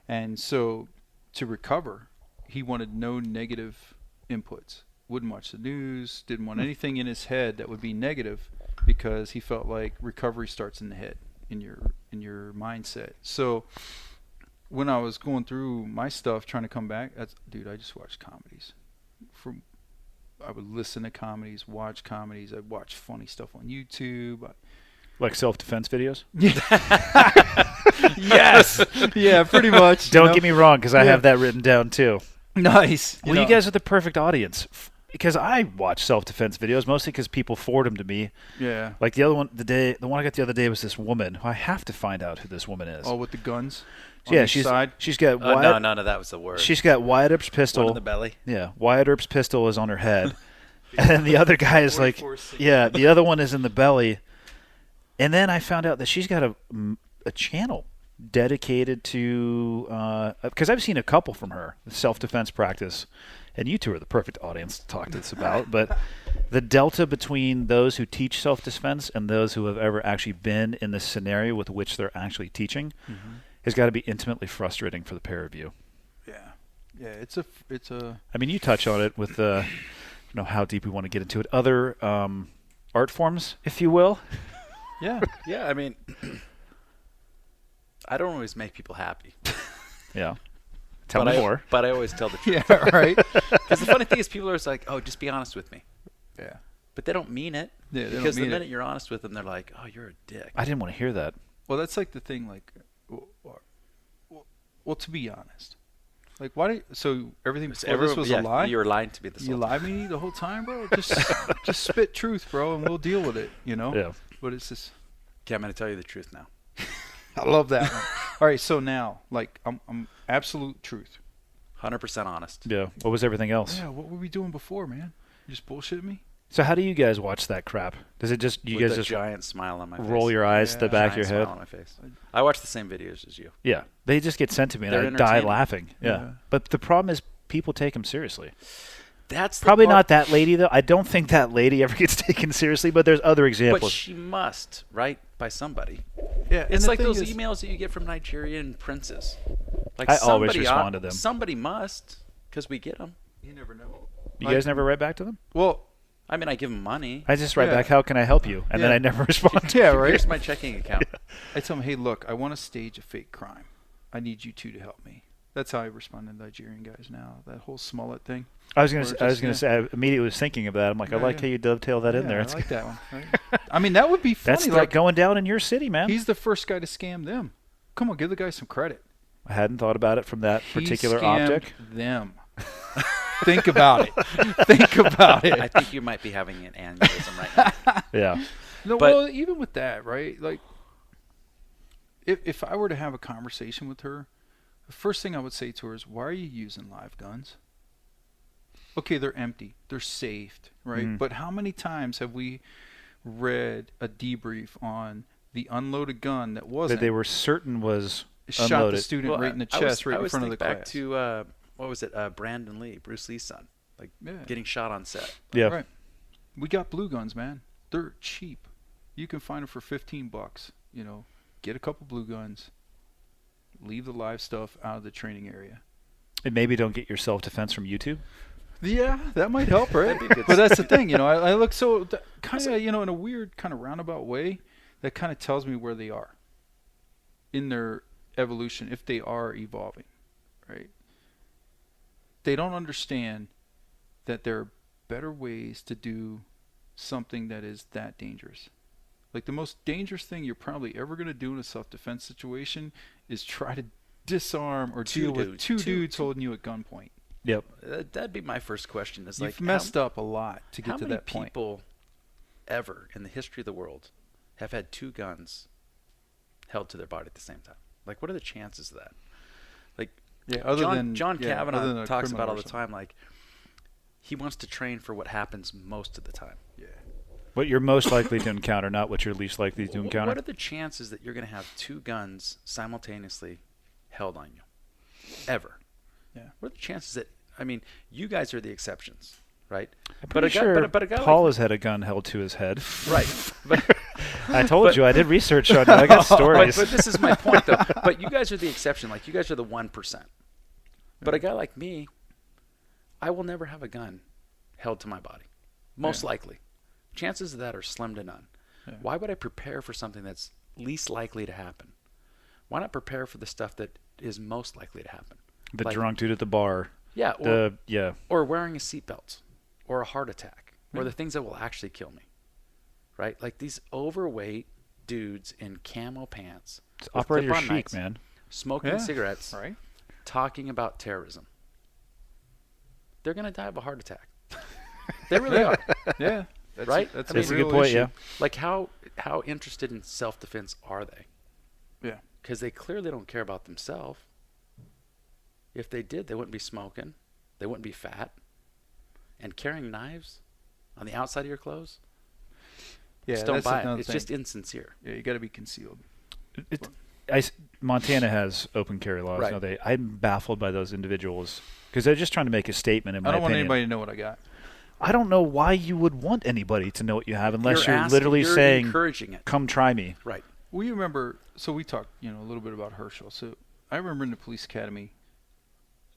And so, to recover, he wanted no negative inputs. Wouldn't watch the news, didn't want anything in his head that would be negative, because he felt like recovery starts in the head, in your mindset. So, when I was going through my stuff trying to come back, I just watched comedies. I would listen to comedies, watch comedies. I'd watch funny stuff on YouTube. Like self-defense videos? Yes. Yeah, pretty much. Don't get me wrong, because I have that written down too. Nice. Well, you guys are the perfect audience. Because I watch self-defense videos, mostly because people forward them to me. Yeah. Like the other one, the one I got the other day was this woman who I have to find out who this woman is. Oh, with the guns? Yeah, she's got Wyatt. No, that was the word. She's got Wyatt Earp's pistol. One in the belly. Yeah, Wyatt Earp's pistol is on her head, and then the other guy is like, the other one is in the belly. And then I found out that she's got a channel dedicated to because I've seen a couple from her self-defense practice, and you two are the perfect audience to talk to this about. But the delta between those who teach self-defense and those who have ever actually been in the scenario with which they're actually teaching. Has got to be intimately frustrating for the pair of you. Yeah, it's a. I mean, you touch on it with I don't know how deep we want to get into it. Other art forms, if you will. Yeah. Yeah, I mean, I don't always make people happy. Yeah. Tell me more. But I always tell the truth. Yeah, right. Because the funny thing is, people are always like, "Oh, just be honest with me." Yeah. But they don't mean it. Yeah, they because don't mean the minute you're honest with them, they're like, "Oh, you're a dick." I didn't want to hear that. Well, that's like the thing, like, well, to be honest, like, so everything before this was a lie? You were lying to me this You whole time. lied to me the whole time, bro? Just spit truth, bro, and we'll deal with it, Yeah. But it's just, Okay, I'm going to tell you the truth now. I love that one. All right, so now, like, I'm absolute truth. 100% honest. Yeah. What was everything else? Yeah, what were we doing before, man? You just bullshitting me? So how do you guys watch that crap? Does it just With guys a just giant smile on my face. roll your eyes to the back of your Giant head? smile on my face. I watch the same videos as you. Yeah. They just get sent to me, and They're I die entertaining. laughing. Yeah. But the problem is people take them seriously. That's the Probably part- not that lady, though. I don't think that lady ever gets taken seriously, but there's other But examples. she must, right? By somebody. Yeah, It's like those emails that you get from Nigerian princes. Like I always somebody respond to them. Somebody must, because we get them. You never know. You guys never write back to them? Well, I mean, I give them money. I just write Yeah. back, how can I help you? And then Yeah. I never respond. yeah, right? Here's my checking account. I tell them, hey, look, I want to stage a fake crime. I need you two to help me. That's how I respond to Nigerian guys now. That whole Smollett thing. I was gonna Or say I immediately was thinking of that. I'm like, I Yeah, like yeah. how you dovetail that in Yeah, there. I It's like that one. Right? I mean, that would be funny. that's like, going down in your city, man. he's the first guy to scam them. Come on, give the guy some credit. I hadn't thought about it from that particular he scammed optic. them. Think about it. Think about it. I think you might be having an aneurysm right now. Yeah. No, But- well, even with that, right? Like, if I were to have a conversation with her, the first thing I would say to her is, "Why are you using live guns?" Okay, they're empty, they're saved, right? Mhm. But how many times have we read a debrief on the unloaded gun that wasn't. That they were certain was shot unloaded. the student Well, right in the I chest, was, right I in was front of the thinking class. back to what was it? Brandon Lee, Bruce Lee's son, like Yeah. getting shot on set. Yeah. Right. We got blue guns, man. They're cheap. You can find them for $15. You know, get a couple blue guns. Leave the live stuff out of the training area. And maybe don't get your self-defense from YouTube. Yeah, that might help, right? That'd be good. But that's the thing, you know. I look so kind of, you know, in a weird kind of roundabout way, that kind of tells me where they are in their evolution, if they are evolving, right? They don't understand that there are better ways to do something that is that dangerous. Like the most dangerous thing you're probably ever going to do in a self-defense situation is try to disarm or Two deal with dudes. two Two- dudes holding you at gunpoint. Yep. That'd be my first question. Is You've like messed up a lot to how get to many that point. people ever in the history of the world have had two guns held to their body at the same time? Like, what are the chances of that? Like, Yeah, other John, than John yeah, other than Kavanaugh a talks criminal about all or the something. time, like, he wants to train for what happens most of the time. Yeah. What you're most likely to encounter, not what you're least likely to What encounter. are the chances that you're going to have two guns simultaneously held on you? Ever. Yeah. What are the chances that, I mean, you guys are the exceptions, right? I'm But a pretty guy, sure but a guy Paul like, has had a gun held to his head. right. But, I told you, I did research on it. I got stories. but this is my point, though. But you guys are the exception. Like, you guys are the 1%. But a guy like me, I will never have a gun held to my body. Most likely. Chances of that are slim to none. Yeah. Why would I prepare for something that's least likely to happen? Why not prepare for the stuff that is most likely to happen? The Like- drunk dude at the bar. Yeah, or, Yeah. or wearing a seatbelt, or a heart attack, or the things that will actually kill me. Right? Like these overweight dudes in camo pants, It's with operator clip-on chic, nights, man. smoking Yeah. cigarettes, Right? talking about terrorism. They're going to die of a heart attack. They really are. Yeah. That's Right? That's I mean, That's a real good point, issue. yeah. Like how interested in self-defense are they? Yeah. Because they clearly don't care about themselves. If they did, they wouldn't be smoking. They wouldn't be fat. And carrying knives on the outside of your clothes, Yeah. just don't that's buy it. another It's thing. just insincere. Yeah, you got to be concealed. Montana has open carry laws. Right. Don't they? I'm baffled by those individuals because they're just trying to make a statement. In my I don't want opinion, anybody to know what I got. I don't know why you would want anybody to know what you have unless you're asking- literally you're saying, encouraging it. "Come try me." Right. Well, you remember, so we talked, you know, a little bit about Herschel. So I remember in the police academy,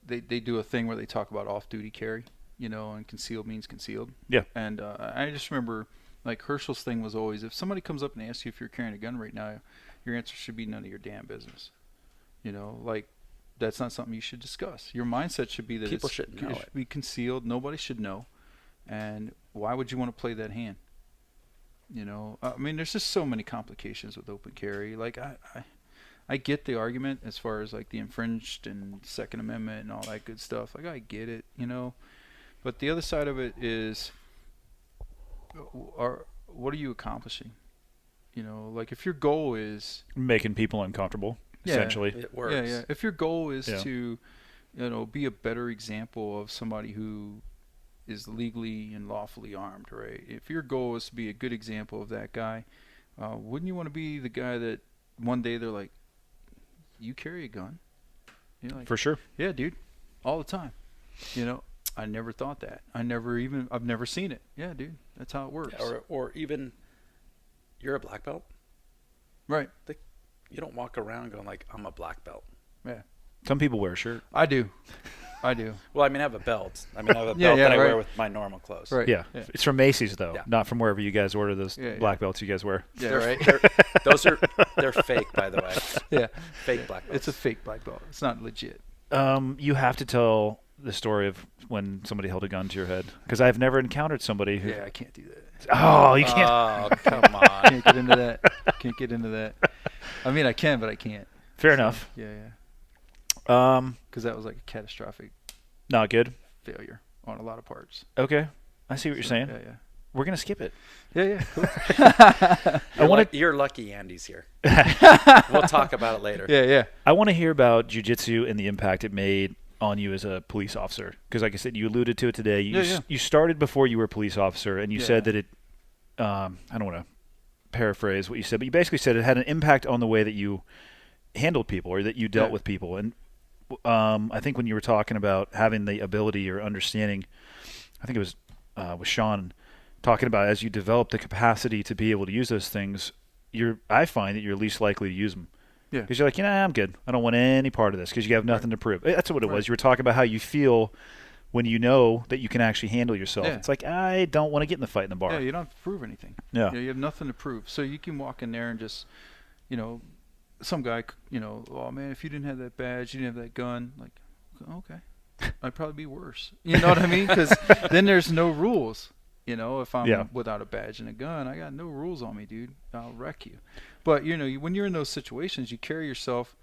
they do a thing where they talk about off-duty carry, you know, and concealed means concealed. Yeah. And I just remember, like, Herschel's thing was always, if somebody comes up and asks you if you're carrying a gun right now, your answer should be none of your damn business. You know, like, that's not something you should discuss. Your mindset should be that People it's- shouldn't know it it. should be concealed. Nobody should know. And why would you want to play that hand? You know, I mean, there's just so many complications with open carry. Like, I get the argument as far as like the infringed and Second Amendment and all that good stuff. Like, I get it, you know, but the other side of it is, what are you accomplishing? You know, like if your goal is Making people uncomfortable, Yeah. essentially. It works. yeah, if your goal is Yeah. to, you know, be a better example of somebody who is legally and lawfully armed, right? If your goal is to be a good example of that guy, wouldn't you want to be the guy that one day they're like, you carry a gun? You're like, For sure. yeah, dude, all the time. You know, I never thought that. I've never seen it. Yeah, dude, that's how it works. Yeah, or even you're a black belt. Right. You don't walk around going like, I'm a black belt. Yeah, Some people wear a shirt. I do. Well, I mean, I have a belt. I mean, I have a Yeah, belt that I right. wear with my normal clothes. Right. Yeah. It's from Macy's though, Yeah. not from wherever you guys order those Yeah, yeah. black belts you guys wear. Yeah, They're, right. they're fake, by the way. Yeah. Fake black belts. It's a fake black belt. It's not legit. You have to tell the story of when somebody held a gun to your head because I've never encountered somebody who. Yeah, I can't do that. Oh, you can't. Oh, come on. Can't get into that. Can't get into that. I mean, I can, but I can't. Fair So, enough. Yeah. Um, Because that was like a catastrophic not good. failure on a lot of parts. Okay, I see what you're saying. Yeah. We're gonna skip it. Yeah. Cool. You're, wanna- you're lucky Andy's here. We'll talk about it later. yeah. I want to hear about jiu-jitsu and the impact it made on you as a police officer. Because, like I said, you alluded to it today. You Yeah. you started before you were a police officer, and you Yeah. said that I don't want to paraphrase what you said, but you basically said it had an impact on the way that you handled people or that you dealt with people. And I think when you were talking about having the ability or understanding, I think it was with Sean talking about as you develop the capacity to be able to use those things, I find that you're least likely to use them. Yeah. Because you're like, I'm good. I don't want any part of this because you have nothing to prove. That's what it was. You were talking about how you feel when you know that you can actually handle yourself. Yeah. It's like, I don't want to get in the fight in the bar. Yeah, you don't have to prove anything. Yeah. You have nothing to prove. So you can walk in there and just, some guy, oh man, if you didn't have that badge, you didn't have that gun, like, okay, I'd probably be worse. You know what I mean? Because then there's no rules. If I'm without a badge and a gun, I got no rules on me, dude. I'll wreck you. But when you're in those situations, you carry yourself.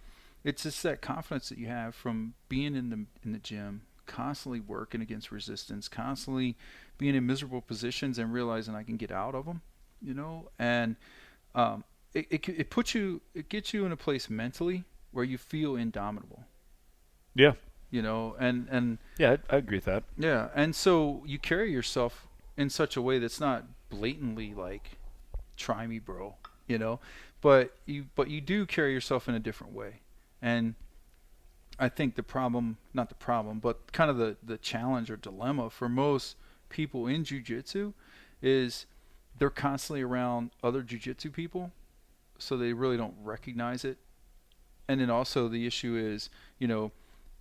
It's just that confidence that you have from being in the gym, constantly working against resistance, constantly being in miserable positions and realizing I can get out of them. And it gets you in a place mentally where you feel indomitable. Yeah. And yeah, I agree with that. Yeah, and so you carry yourself in such a way that's not blatantly like, try me, bro, but you do carry yourself in a different way. And I think but kind of the challenge or dilemma for most people in jiu-jitsu is they're constantly around other jiu-jitsu people, so they really don't recognize it. And then also the issue is,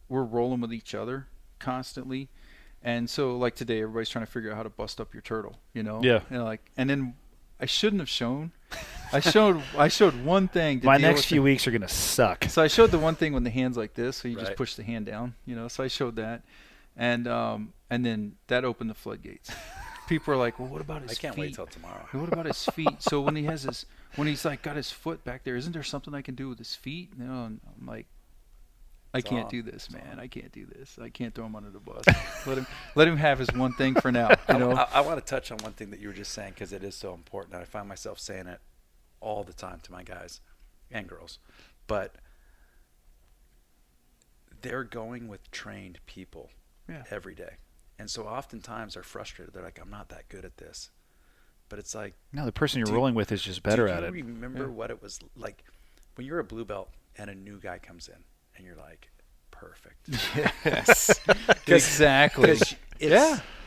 we're rolling with each other constantly. And so, like today, everybody's trying to figure out how to bust up your turtle, Yeah. And then I shouldn't have shown. I showed one thing. My next few weeks are gonna suck. So I showed the one thing when the hand's like this, so you just Right. push the hand down, So I showed that, and then that opened the floodgates. People are like, "Well, what about his I feet? can't wait till tomorrow. What about his feet?" So when he's like got his foot back there, isn't there something I can do with his feet? And I'm like, I It's can't on. do this, man. I can't do this. I can't throw him under the bus. let him have his one thing for now. I want to touch on one thing that you were just saying because it is so important. I find myself saying it all the time to my guys and girls, but they're going with trained people every day, and so oftentimes they're frustrated. They're like, "I'm not that good at this," but it's like, No, the person you're rolling with is just better at it. Do you remember what it was like when you're a blue belt and a new guy comes in and you're like, perfect? Yes, exactly.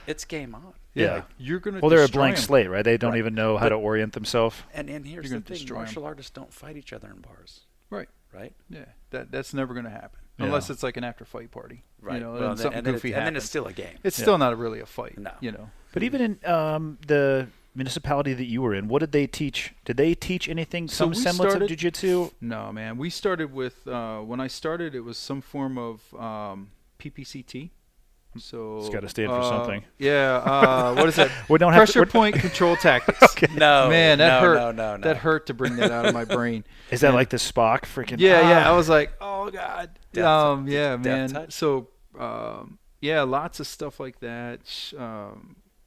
It's game on. Yeah. Like, you're gonna. Well, they're a destroy blank him. slate, right? They don't Right. even know how to orient themselves. And here's You're the gonna thing: destroy 'em. martial artists don't fight each other in bars, Right. right? Yeah. That's never gonna happen Yeah. unless it's like an after fight party. Right. And Well, something goofy and then happens. it's still a game. It's still not really a fight. No. But even in the municipality that you were in, what did they teach? Did they teach anything, So some we semblance started- of jiu-jitsu? No, man. We started with when I started, it was some form of PPCT. So It's gotta stand for something. Yeah. What is that? We don't have Pressure to, point control tactics. No, Man, that no, hurt. No. That hurt to bring that out of my brain. Is that like the Spock freaking? Yeah. I was like, oh god. Death- Yeah, death man. touch? So, lots of stuff like that.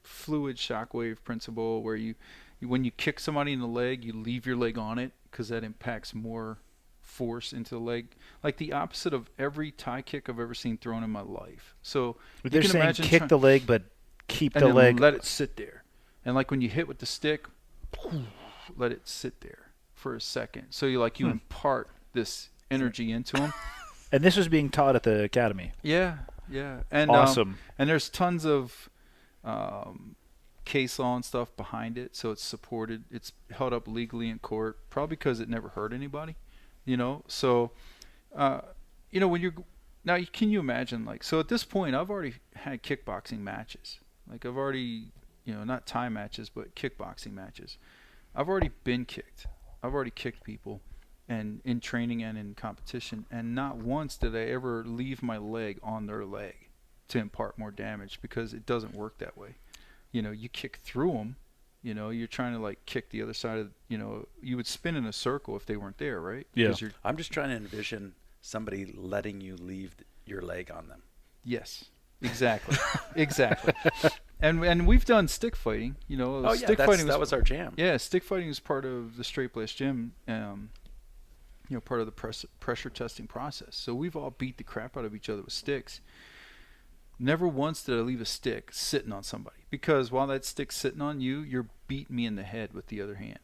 Fluid shockwave principle, where you when you kick somebody in the leg, you leave your leg on it because that impacts more force into the leg. Like the opposite of every tie kick I've ever seen thrown in my life. So But you they're can saying imagine kick the leg, but keep and the then leg. let it sit there. And like when you hit with the stick, let it sit there for a second. So you impart this energy into them. And this was being taught at the academy. Yeah. And Awesome. And there's tons of case law and stuff behind it, so it's supported. It's held up legally in court, probably because it never hurt anybody. So when you're now, can you imagine so at this point, I've already had kickboxing matches. Like I've already, not Thai matches, but kickboxing matches. I've already been kicked. I've already kicked people, and in training and in competition, and not once did I ever leave my leg on their leg to impart more damage, because it doesn't work that way. You kick through them. You're trying to kick the other side of. You would spin in a circle if they weren't there, right? Yeah. Because you're, I'm just trying to envision somebody letting you leave your leg on them. yes, exactly, exactly. And we've done stick fighting. Oh yeah, stick fighting that was our jam. Yeah, stick fighting is part of the Straight Blast Gym, part of the pressure testing process. So we've all beat the crap out of each other with sticks. Never once did I leave a stick sitting on somebody, because while that stick's sitting on you, you're beating me in the head with the other hand.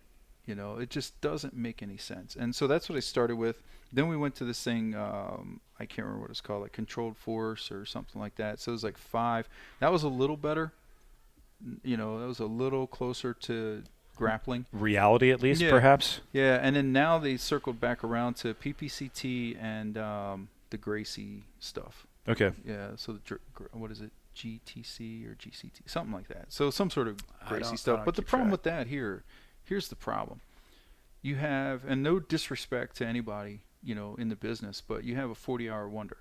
You know, it just doesn't make any sense. And so that's what I started with. Then we went to this thing, I can't remember what it's called, like controlled force or something like that. So it was like 5. That was a little better. You know, that was a little closer to grappling. Reality, at least, Yeah. perhaps. Yeah, and then now they circled back around to PPCT and the Gracie stuff. Okay. Yeah, so what is it, GTC or GCT, something like that. So some sort of I Gracie don't stuff. But the keep problem track. with that here's the problem. You have, and no disrespect to anybody, you know, in the business, but you have a 40-hour wonder.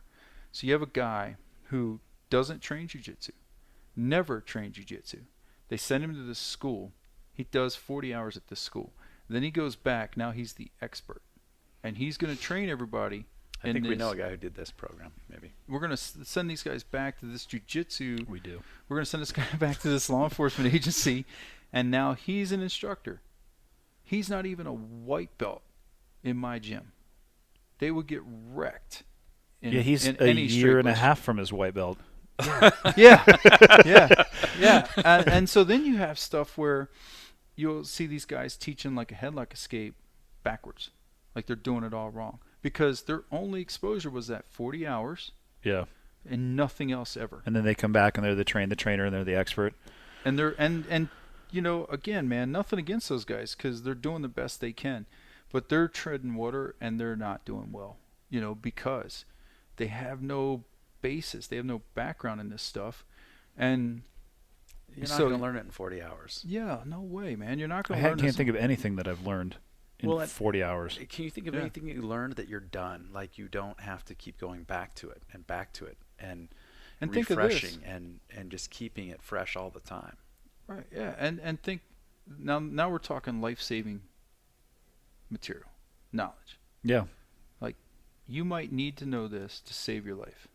So you have a guy who doesn't train jiu-jitsu, never trained jiu-jitsu. They send him to this school. He does 40 hours at this school. Then he goes back. Now he's the expert, and he's going to train everybody. I think we know a guy who did this program, maybe. We're going to send these guys back to this jiu-jitsu. We do. We're going to send this guy back to this law enforcement agency, and now he's an instructor. He's not even a white belt in my gym. They would get wrecked. Yeah, he's in a any year and a straight half from his white belt. yeah, yeah. And so then you have stuff where you'll see these guys teaching like a headlock escape backwards, like they're doing it all wrong, because their only exposure was that 40 hours Yeah. and nothing else ever. And then they come back and they're the trainer and they're the expert. And they're and you know, again, man, nothing against those guys, because they're doing the best they can, but they're treading water and they're not doing well, you know, because they have no basis, they have no background in this stuff, and You're not so going to learn it in 40 hours. yeah, no way, man, you're not I going to learn can't this. think of anything that I've learned in Well, 40 hours. Can you think of Yeah. anything you learned that you're done? Like you don't have to keep going back to it and And think of this. refreshing and just keeping it fresh all the time. Right, yeah, and think now we're talking life-saving material, knowledge. Yeah. Like, you might need to know this to save your life.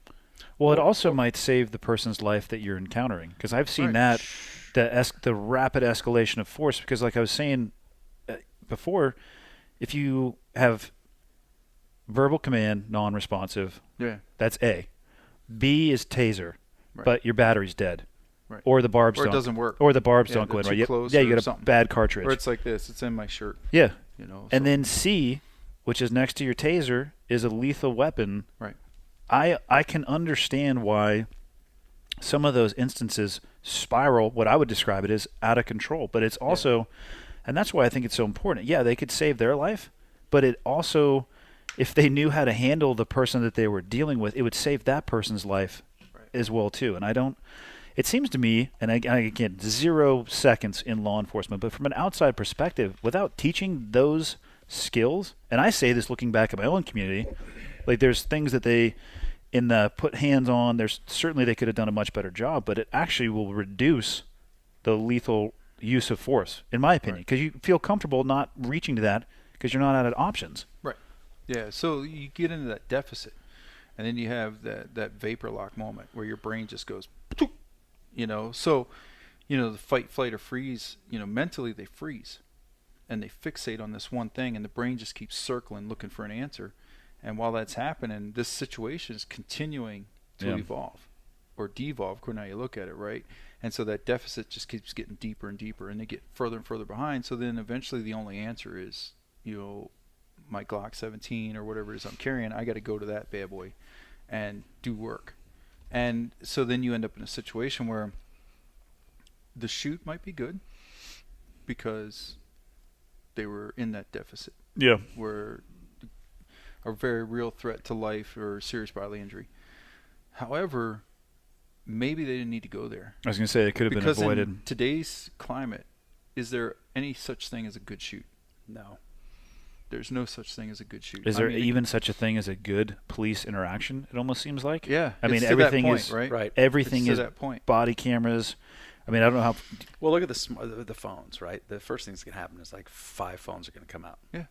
Well, it also might save the person's life that you're encountering, because I've seen Right. that the rapid escalation of force. Because, like I was saying before, if you have verbal command non-responsive, Yeah, that's A. B is taser, Right. but your battery's dead, Right. or the barbs or it don't, doesn't work, or the barbs Yeah, don't go they're in too right. You close you or get a something. bad cartridge. or it's like this. It's in my shirt. Yeah. You know. And so- then C, which is next to your taser, is a lethal weapon. Right. I can understand why some of those instances spiral, what I would describe it as, out of control. But it's also, and that's why I think it's so important. Yeah, they could save their life, but it also, if they knew how to handle the person that they were dealing with, it would save that person's life as well too. And I don't, it seems to me, and I get 0 seconds in law enforcement, but from an outside perspective, without teaching those skills, and I say this looking back at my own community, like there's things that they in the put hands on, there's certainly they could have done a much better job, but it actually will reduce the lethal use of force, in my opinion, because you feel comfortable not reaching to that because you're not out of options. Right. Yeah. So you get into that deficit, and then you have that vapor lock moment where your brain just goes, you know. So, you know, the fight, flight, or freeze. You know, mentally they freeze, and they fixate on this one thing, and the brain just keeps circling, looking for an answer. And while that's happening, this situation is continuing to Yeah. evolve or devolve, according to how you look at it, right? And so that deficit just keeps getting deeper and deeper, and they get further and further behind. So then eventually the only answer is, you know, my Glock 17 or whatever it is I'm carrying, I got to go to that bad boy and do work. And so then you end up in a situation where the shoot might be good because they were in that deficit Yeah. where a very real threat to life or serious bodily injury. However, maybe they didn't need to go there. I was going to say it could have been Because avoided. in today's climate, is there any such thing as a good shoot? No. There's no such thing as a good shoot. Is I there mean, even such a thing as a good police interaction? It almost seems like. Yeah. I mean, it's to everything that point, is right. Right. Everything It's to is that point. body cameras. I mean, I don't know how. Well, look at the phones, right? The first thing that's going to happen is like 5 phones are going to come out. Yeah.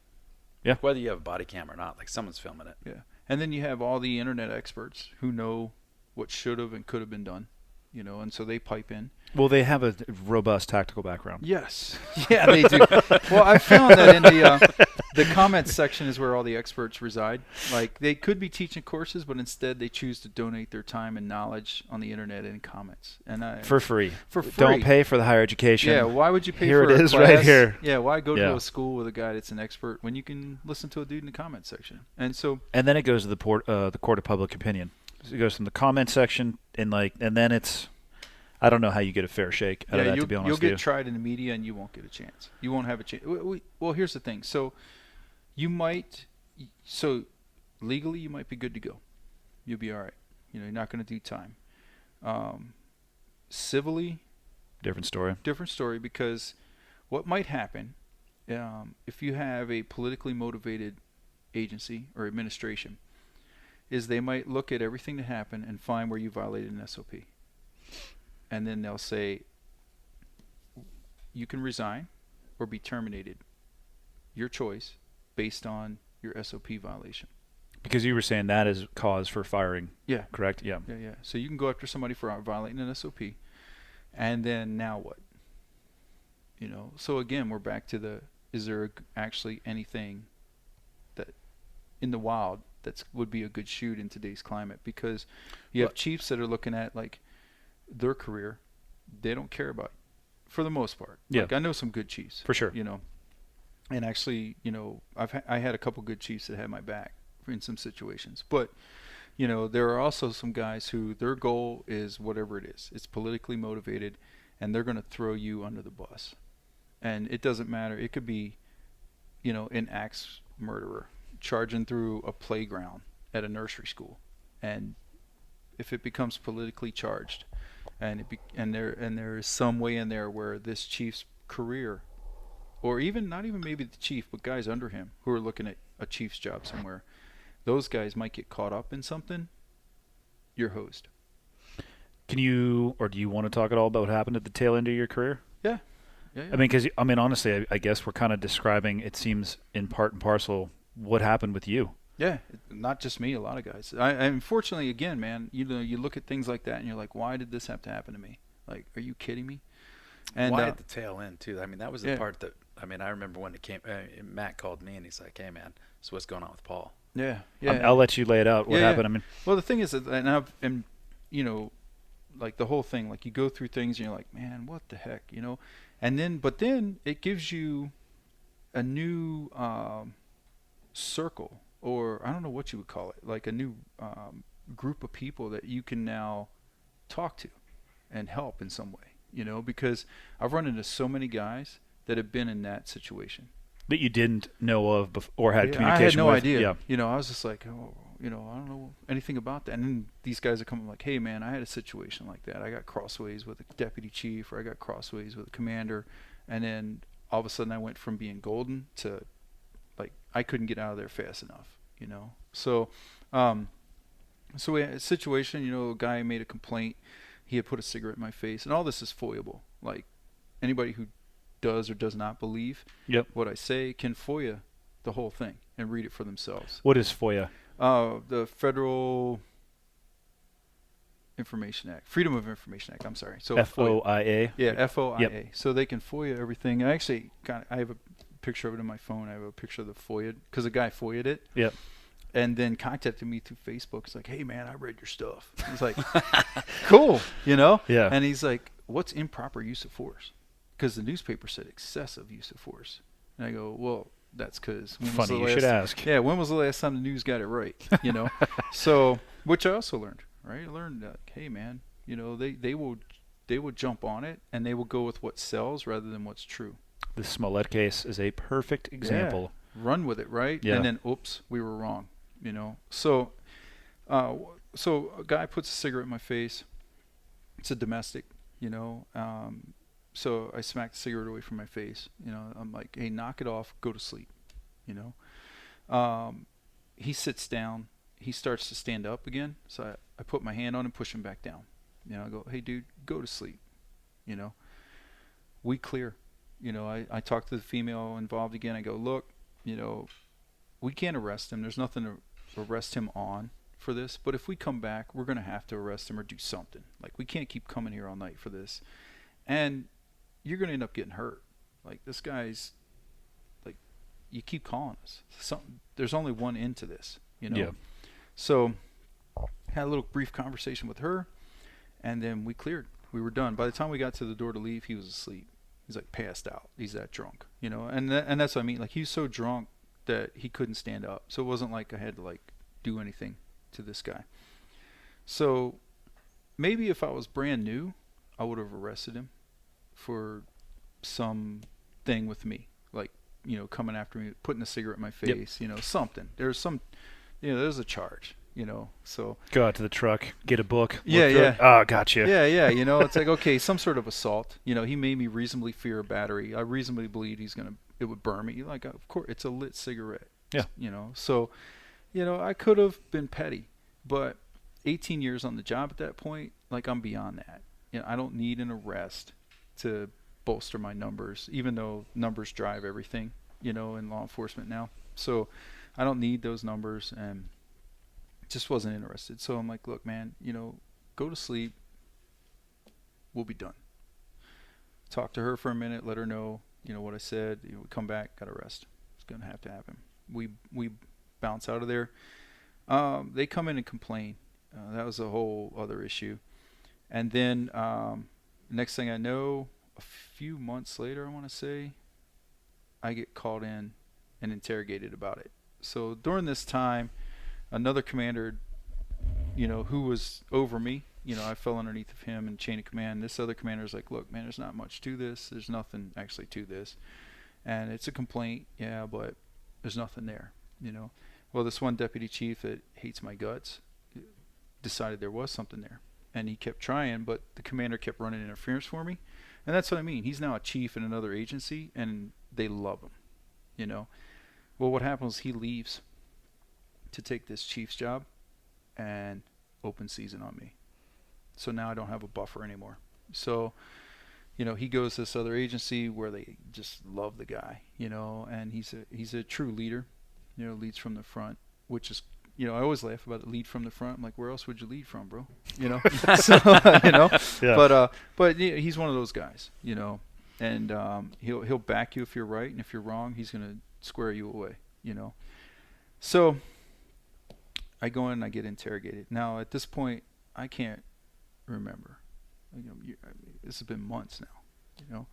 Yeah. Whether you have a body cam or not, like someone's filming it. Yeah. And then you have all the internet experts who know what should have and could have been done, you know, and so they pipe in. Well, they have a robust tactical background. Yes. Yeah, they do. Well, I found that in the The comments section is where all the experts reside. Like, they could be teaching courses, but instead they choose to donate their time and knowledge on the internet in comments. And For free. For free. Don't pay for the higher education. Yeah, why would you pay Here for it a is class? right here. Yeah, why go Yeah. to a school with a guy that's an expert when you can listen to a dude in the comment section? And so, And then it goes to the court of public opinion. So it goes from the comment section and then it's. I don't know how you get a fair shake out of that. To be honest you'll with you. get tried in the media and you won't get a chance. You won't have a chance. Well, here's the thing. So, legally you might be good to go. You'll be all right. You're not going to do time. Civilly, Different story. different story, because what might happen if you have a politically motivated agency or administration is they might look at everything that happened and find where you violated an SOP. And then they'll say, you can resign or be terminated. Your choice based on your SOP violation. Because you were saying that is cause for firing. Yeah. Correct? Yeah. Yeah. So you can go after somebody for violating an SOP. And then now what? So again, we're back to is there actually anything that in the wild that would be a good shoot in today's climate? Because you have chiefs that are looking at like their career. They don't care about it, for the most part. Yeah. Like, I know some good chiefs. For sure. And actually, I had a couple good chiefs that had my back in some situations. But, there are also some guys who their goal is whatever it is. It's politically motivated, and they're going to throw you under the bus. And it doesn't matter. It could be, an axe murderer charging through a playground at a nursery school. And if it becomes politically charged, and there is some way in there where this chief's career, or even not even maybe the chief, but guys under him who are looking at a chief's job somewhere, those guys might get caught up in something. You're hosed. Do you want to talk at all about what happened at the tail end of your career? Yeah. I mean, honestly, I guess we're kind of describing, it seems, in part and parcel, what happened with you. Yeah, not just me, a lot of guys. Unfortunately, again, man, you look at things like that and you're like, why did this have to happen to me? Like, are you kidding me? And why at the tail end too? I mean, that was the part that I remember when it came. Matt called me and he's like, "Hey, man, so what's going on with Paul?" Yeah. I'll let you lay it out. What happened? I mean, well, the thing is, like the whole thing, like you go through things and you're like, man, what the heck, but then it gives you a new circle, or I don't know what you would call it, like a new group of people that you can now talk to and help in some way, because I've run into so many guys that have been in that situation that you didn't know of or had communication I had no with. idea. Yeah. I was just like, I don't know anything about that. And then these guys are coming like, hey, man, I had a situation like that. I got crossways with a deputy chief, or I got crossways with a commander. And then all of a sudden I went from being golden to, like, I couldn't get out of there fast enough, So we had a situation, a guy made a complaint. He had put a cigarette in my face. And all this is foiable. Like, anybody who does or does not believe what I say can FOIA the whole thing and read it for themselves. What is FOIA? The Federal Information Act, Freedom of Information Act. I'm sorry. So FOIA. Yeah, FOIA. Yep. So they can FOIA everything. I actually I have a picture of it in my phone. I have a picture of the FOIA because a guy FOIA'd it. Yep. And then contacted me through Facebook. He's like, "Hey, man, I read your stuff." I was like, "Cool," Yeah. And he's like, "What's improper use of force?" Because the newspaper said excessive use of force. And I go, "Well, that's because funny you should ask." Yeah, when was the last time the news got it right? So, which I also learned, right? I learned that, hey, man, they will jump on it and they will go with what sells rather than what's true. The Smollett case is a perfect example. Yeah. Run with it, right? Yeah. And then, oops, we were wrong. So a guy puts a cigarette in my face. It's a domestic, so I smacked the cigarette away from my face. I'm like, hey, knock it off, go to sleep. He sits down. He starts to stand up again. So I put my hand on him, push him back down. I go, hey, dude, go to sleep. We clear. I talk to the female involved again. I go, look, we can't arrest him. There's nothing to arrest him on for this. But if we come back, we're going to have to arrest him or do something. Like, we can't keep coming here all night for this. And you're going to end up getting hurt. Like, this guy's, like, you keep calling us. There's only one end to this, you know. Yeah. So had a little brief conversation with her, and then we cleared. We were done. By the time we got to the door to leave, he was asleep. He's like passed out. He's that drunk, you know. And that's what I mean. Like, he was so drunk that he couldn't stand up. So it wasn't like I had to like do anything to this guy. So maybe if I was brand new, I would have arrested him for some thing with me, like, you know, coming after me, putting a cigarette in my face, you know, something. There's a charge, you know. So Go out to the truck, get a book. look Yeah, through yeah. it. Oh, gotcha. yeah, you know, it's like, okay, some sort of assault. You know, he made me reasonably fear a battery. I reasonably believe it would burn me. Like, of course, it's a lit cigarette. Yeah. You know, so, you know, I could have been petty, but 18 years on the job at that point, like, I'm beyond that. You know, I don't need an arrest to bolster my numbers, even though numbers drive everything, you know, in law enforcement now. So I don't need those numbers, and just wasn't interested. So I'm like, look, man, you know, go to sleep. We'll be done. Talk to her for a minute, let her know, you know, what I said. You know, we come back, got to rest. It's going to have to happen. We bounce out of there. They come in and complain. That was a whole other issue. And then next thing I know, a few months later, I want to say, I get called in and interrogated about it. So during this time, another commander, you know, who was over me, you know, I fell underneath of him in chain of command. This other commander is like, look, man, there's not much to this. There's nothing actually to this. And it's a complaint, yeah, but there's nothing there, you know. Well, this one deputy chief that hates my guts decided there was something there. And he kept trying, but the commander kept running interference for me. And that's what I mean. He's now a chief in another agency, and they love him, you know. Well, what happens, he leaves to take this chief's job and open season on me. So now I don't have a buffer anymore. So, you know, he goes to this other agency where they just love the guy, you know, and he's a true leader, you know, leads from the front, which is, you know, I always laugh about it, lead from the front. I'm like, where else would you lead from, bro? You know, so, you know, Yeah. but yeah, he's one of those guys, you know, and he'll back you if you're right, and if you're wrong, he's gonna square you away, you know. So I go in and I get interrogated. Now at this point, I can't remember. You know, this has been months now, you know.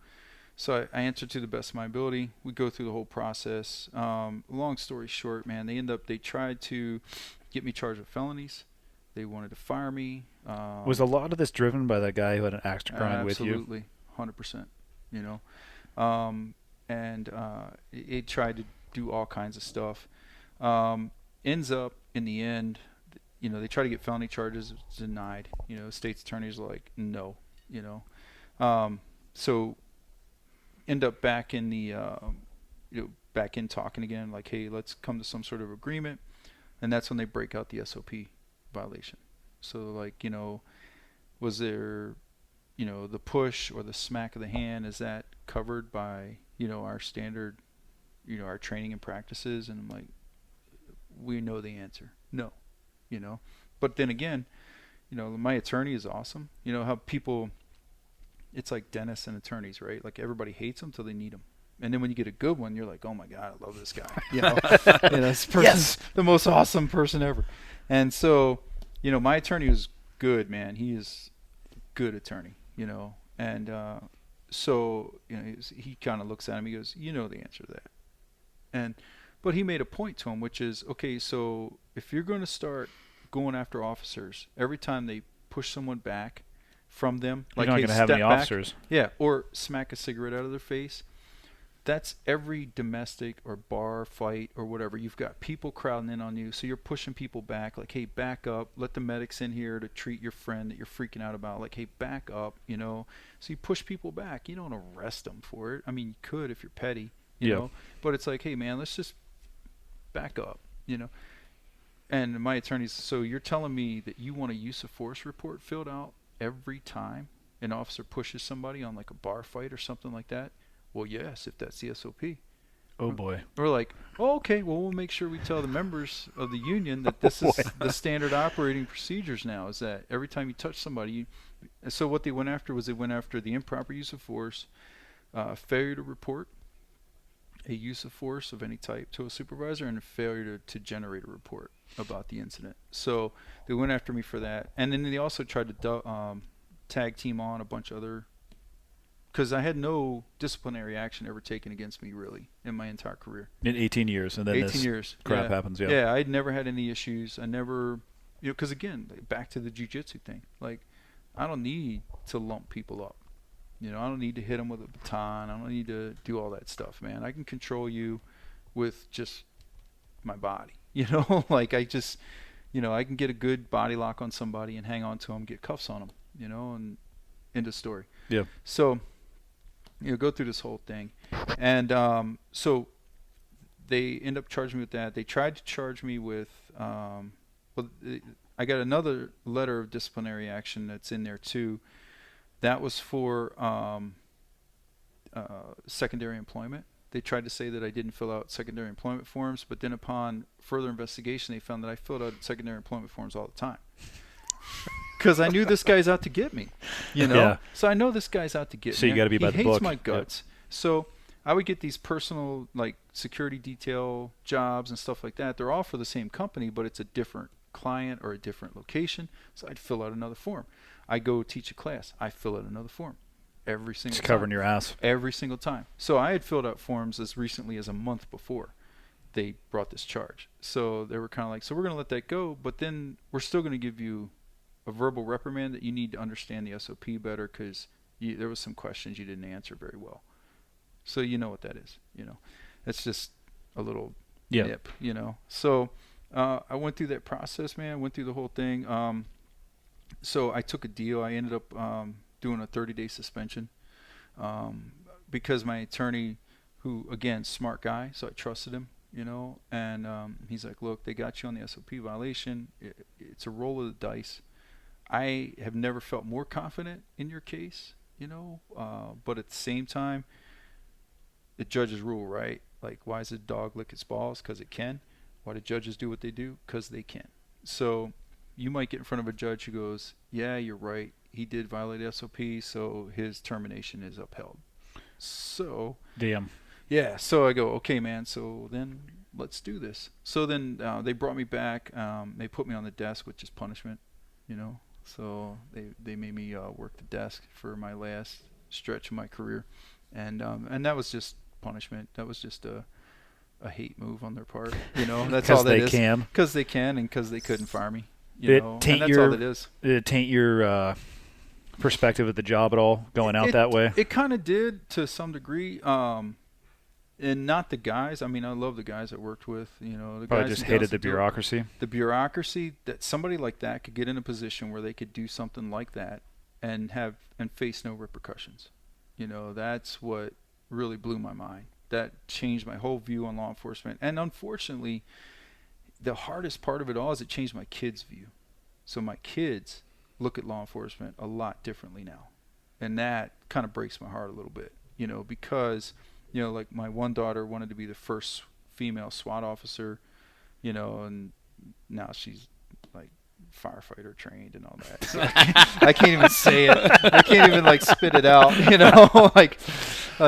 So I answer to the best of my ability. We go through the whole process. Long story short, man, they tried to get me charged with felonies. They wanted to fire me. Was a lot of this driven by that guy who had an axe to grind with you? Absolutely, 100%. You know, and it tried to do all kinds of stuff. Ends up in the end, you know, they try to get felony charges, it's denied. You know, state's attorneys are like, no. You know, so end up back in the back in talking again, like, hey, let's come to some sort of agreement. And that's when they break out the SOP violation. So, like, you know, was there, you know, the push or the smack of the hand, is that covered by, you know, our standard, you know, our training and practices? And I'm like, we know the answer, no, you know. But then again, you know, my attorney is awesome. You know how people, it's like dentists and attorneys, right? Like, everybody hates them till they need them. And then when you get a good one, you're like, oh my God, I love this guy. You know, this person's the most awesome person ever. And so, you know, my attorney is good, man. He is a good attorney, you know. And so, you know, he kind of looks at him. He goes, you know the answer to that. But he made a point to him, which is, okay, so if you're going to start going after officers every time they push someone back from them, like, you're not hey, going to have any step back, officers. yeah, or smack a cigarette out of their face. That's every domestic or bar fight or whatever. You've got people crowding in on you, so you're pushing people back. Like, hey, back up. Let the medics in here to treat your friend that you're freaking out about. Like, hey, back up, you know. So you push people back. You don't arrest them for it. I mean, you could if you're petty, you know. But it's like, hey, man, let's just back up, you know. And my attorney's, so you're telling me that you want a use of force report filled out every time an officer pushes somebody on, like, a bar fight or something like that? Well, yes, if that's the SOP. Oh boy. We're like, oh, okay, well, we'll make sure we tell the members of the union that this is the standard operating procedures now, is that every time you touch somebody, so what they went after was they went after the improper use of force, failure to report, a use of force of any type to a supervisor and a failure to generate a report about the incident. So they went after me for that. And then they also tried to tag team on a bunch of other, because I had no disciplinary action ever taken against me really in my entire career. In 18 years, and then 18 this years. crap happens. Yeah. Yeah, I'd never had any issues. I never, because again, back to the jiu-jitsu thing. Like, I don't need to lump people up. I don't need to hit them with a baton. I don't need to do all that stuff, man. I can control you with just my body. Like I just, I can get a good body lock on somebody and hang on to them, get cuffs on them, and end of story. Yeah. So, go through this whole thing. And so they end up charging me with that. They tried to charge me with, I got another letter of disciplinary action that's in there too. That was for secondary employment. They tried to say that I didn't fill out secondary employment forms, but then upon further investigation, they found that I filled out secondary employment forms all the time. Because I knew this guy's out to get me, Yeah. So I know this guy's out to get me. So you got to be by the He book. hates my guts. So I would get these personal, like, security detail jobs and stuff like that. They're all for the same company, but it's a different client or a different location. So I'd fill out another form. I go teach a class. I fill out another form every single Just time. covering your ass. Every single time. So I had filled out forms as recently as a month before they brought this charge. So they were kind of like, so we're going to let that go, but then we're still going to give you a verbal reprimand that you need to understand the SOP better because there was some questions you didn't answer very well. So you know what that is. That's just a little nip, So I went through that process, man. Went through the whole thing. So I took a deal. I ended up doing a 30-day suspension because my attorney, who, again, smart guy, so I trusted him, and he's like, look, they got you on the SOP violation. It's a roll of the dice. I have never felt more confident in your case, but at the same time, the judge's rule, right? Like, why does a dog lick its balls? Because it can. Why do judges do what they do? Because they can. So you might get in front of a judge who goes, yeah, you're right. He did violate SOP, so his termination is upheld. So, Damn. yeah, so I go, okay, man, so then let's do this. So then they brought me back. They put me on the desk, which is punishment, So they made me work the desk for my last stretch of my career. And that was just punishment. That was just a hate move on their part. That's all that is. Because they can and because they couldn't fire me. And that's all it is. Did it taint your perspective of the job at all, going out that way? It kind of did to some degree. And not the guys. I mean, I love the guys I worked with. The Probably guys just and hated gals the that do it. bureaucracy. The bureaucracy, that somebody like that could get in a position where they could do something like that and face no repercussions. That's what really blew my mind. That changed my whole view on law enforcement. And unfortunately, the hardest part of it all is it changed my kids' view. So my kids look at law enforcement a lot differently now. And that kind of breaks my heart a little bit, because, like my one daughter wanted to be the first female SWAT officer, and now she's like firefighter trained and all that. So I can't even say it. I can't even spit it out, like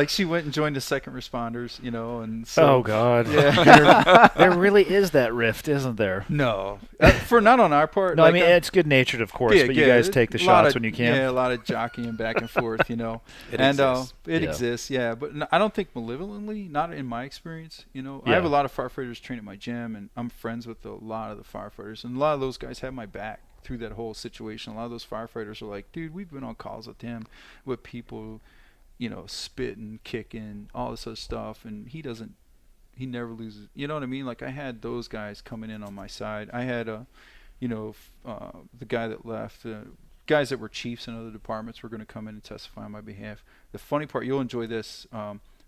she went and joined the second responders, and so. Oh God. Yeah. There really is that rift, isn't there? No, for not on our part. No, I mean it's good natured, of course, but you guys take the shots when you can. Yeah, a lot of jockeying back and forth, It and exists. it Yeah. exists, yeah. But I don't think malevolently, not in my experience. I Yeah. have a lot of firefighters trained at my gym, and I'm friends with a lot of the firefighters, and a lot of those guys have my back through that whole situation. A lot of those firefighters are like, dude, we've been on calls with him, with people, spitting, kicking, all this other stuff, and he never loses. You know what I mean? Like, I had those guys coming in on my side. I had the guy that left, guys that were chiefs in other departments were going to come in and testify on my behalf. The funny part, you'll enjoy this,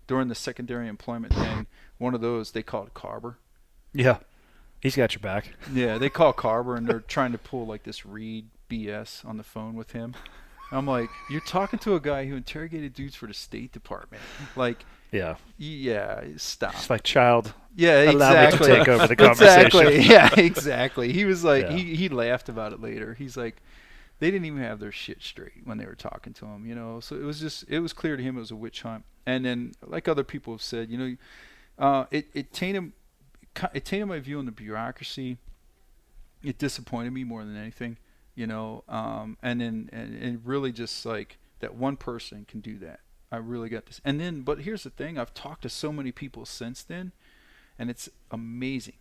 during the secondary employment thing, one of those, they called Carver. Yeah. He's got your back. Yeah, they call Carver, and they're trying to pull this Reed BS on the phone with him. I'm like, you're talking to a guy who interrogated dudes for the State Department. Yeah. Yeah, stop. It's like, child, Yeah, allow me to exactly. take over the conversation. Exactly. Yeah, exactly. He was like, Yeah. he laughed about it later. He's like, they didn't even have their shit straight when they were talking to him, So it was clear to him it was a witch hunt. And then, like other people have said, It tainted my view on the bureaucracy. It disappointed me more than anything, and really just like that one person can do that. I really got this. And then, but here's the thing: I've talked to so many people since then, and it's amazing.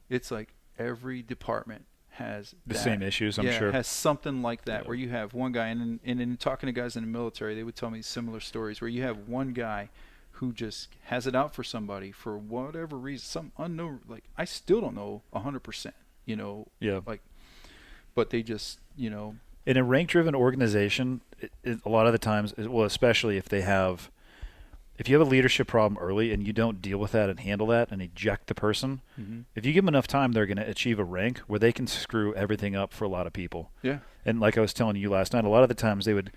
It's like every department has The that. same issues, I'm sure. Has something like that Yeah. where you have one guy, and in talking to guys in the military, they would tell me similar stories where you have one guy who just has it out for somebody for whatever reason, some unknown. Like I still don't know 100%. Yeah. Like, but they just In a rank-driven organization, a lot of the times, well, especially if you have a leadership problem early and you don't deal with that and handle that and eject the person, if you give them enough time, they're going to achieve a rank where they can screw everything up for a lot of people. Yeah. And like I was telling you last night, a lot of the times they would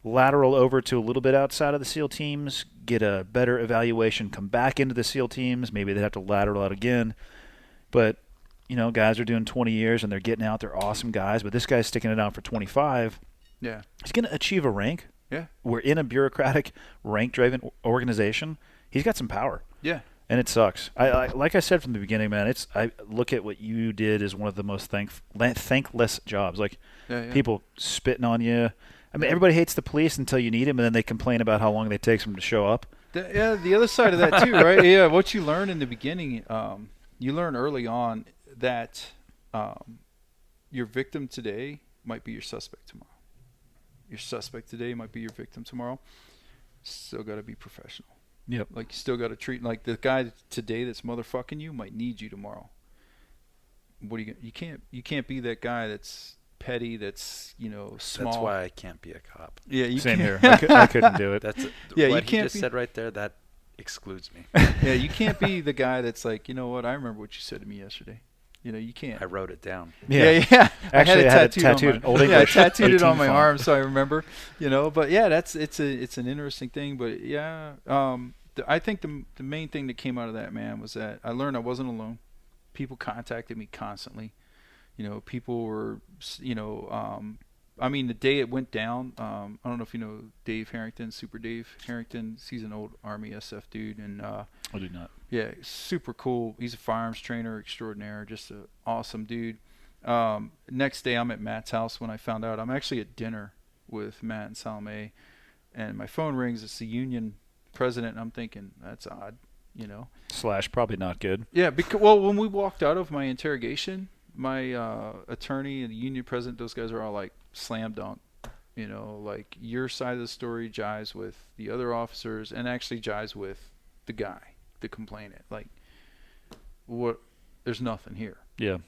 lateral over to a little bit outside of the SEAL teams, get a better evaluation, come back into the SEAL teams. Maybe they have to lateral out again. But guys are doing 20 years and they're getting out. They're awesome guys, but this guy's sticking it out for 25. Yeah. He's going to achieve a rank. Yeah. We're in a bureaucratic, rank-driven organization. He's got some power. Yeah. And it sucks. I like I said from the beginning, man. I look at what you did as one of the most thankless jobs. Like people spitting on you. I mean, everybody hates the police until you need them, and then they complain about how long it takes them to show up. The other side of that too, right? Yeah. What you learn in the beginning, you learn early on that your victim today might be your suspect tomorrow. Your suspect today might be your victim tomorrow. Still got to be professional. Yep. Like you still got to treat like the guy today that's motherfucking you might need you tomorrow. What are you can't be that guy that's petty, that's small. That's why I can't be a cop. Yeah, you Same can't. here. I couldn't do it. That's Yeah, what you he can't just be- said right there. That excludes me. Yeah, you can't be the guy that's like, you know what? I remember what you said to me yesterday. You can't. I wrote it down. Yeah. Actually, I had it tattooed tattooed on in Old my, yeah, I English, tattooed it 18 on my font. arm, so I remember. But yeah, it's an interesting thing. But yeah, I think the main thing that came out of that, man, was that I learned I wasn't alone. People contacted me constantly. People were, the day it went down, I don't know if you know Dave Harrington, Super Dave Harrington. He's an old Army SF dude, and I do not. yeah, super cool. He's a firearms trainer extraordinaire, just an awesome dude. Next day, I'm at Matt's house when I found out. I'm actually at dinner with Matt and Salome, and my phone rings. It's the union president, and I'm thinking, that's odd, / probably not good. Yeah, because when we walked out of my interrogation, my attorney and the union president, those guys are all like slam dunk. Like your side of the story jives with the other officers, and actually jives with the guy, the complainant. Like, what? There's nothing here. Yeah.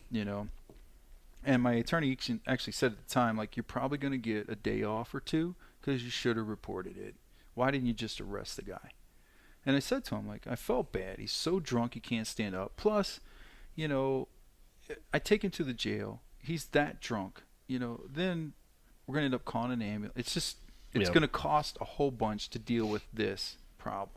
And my attorney actually said at the time, like, you're probably going to get a day off or two because you should have reported it. Why didn't you just arrest the guy? And I said to him, like, I felt bad. He's so drunk he can't stand up. Plus, I take him to the jail. He's that drunk. Then we're going to end up calling an ambulance. It's going to cost a whole bunch to deal with this problem,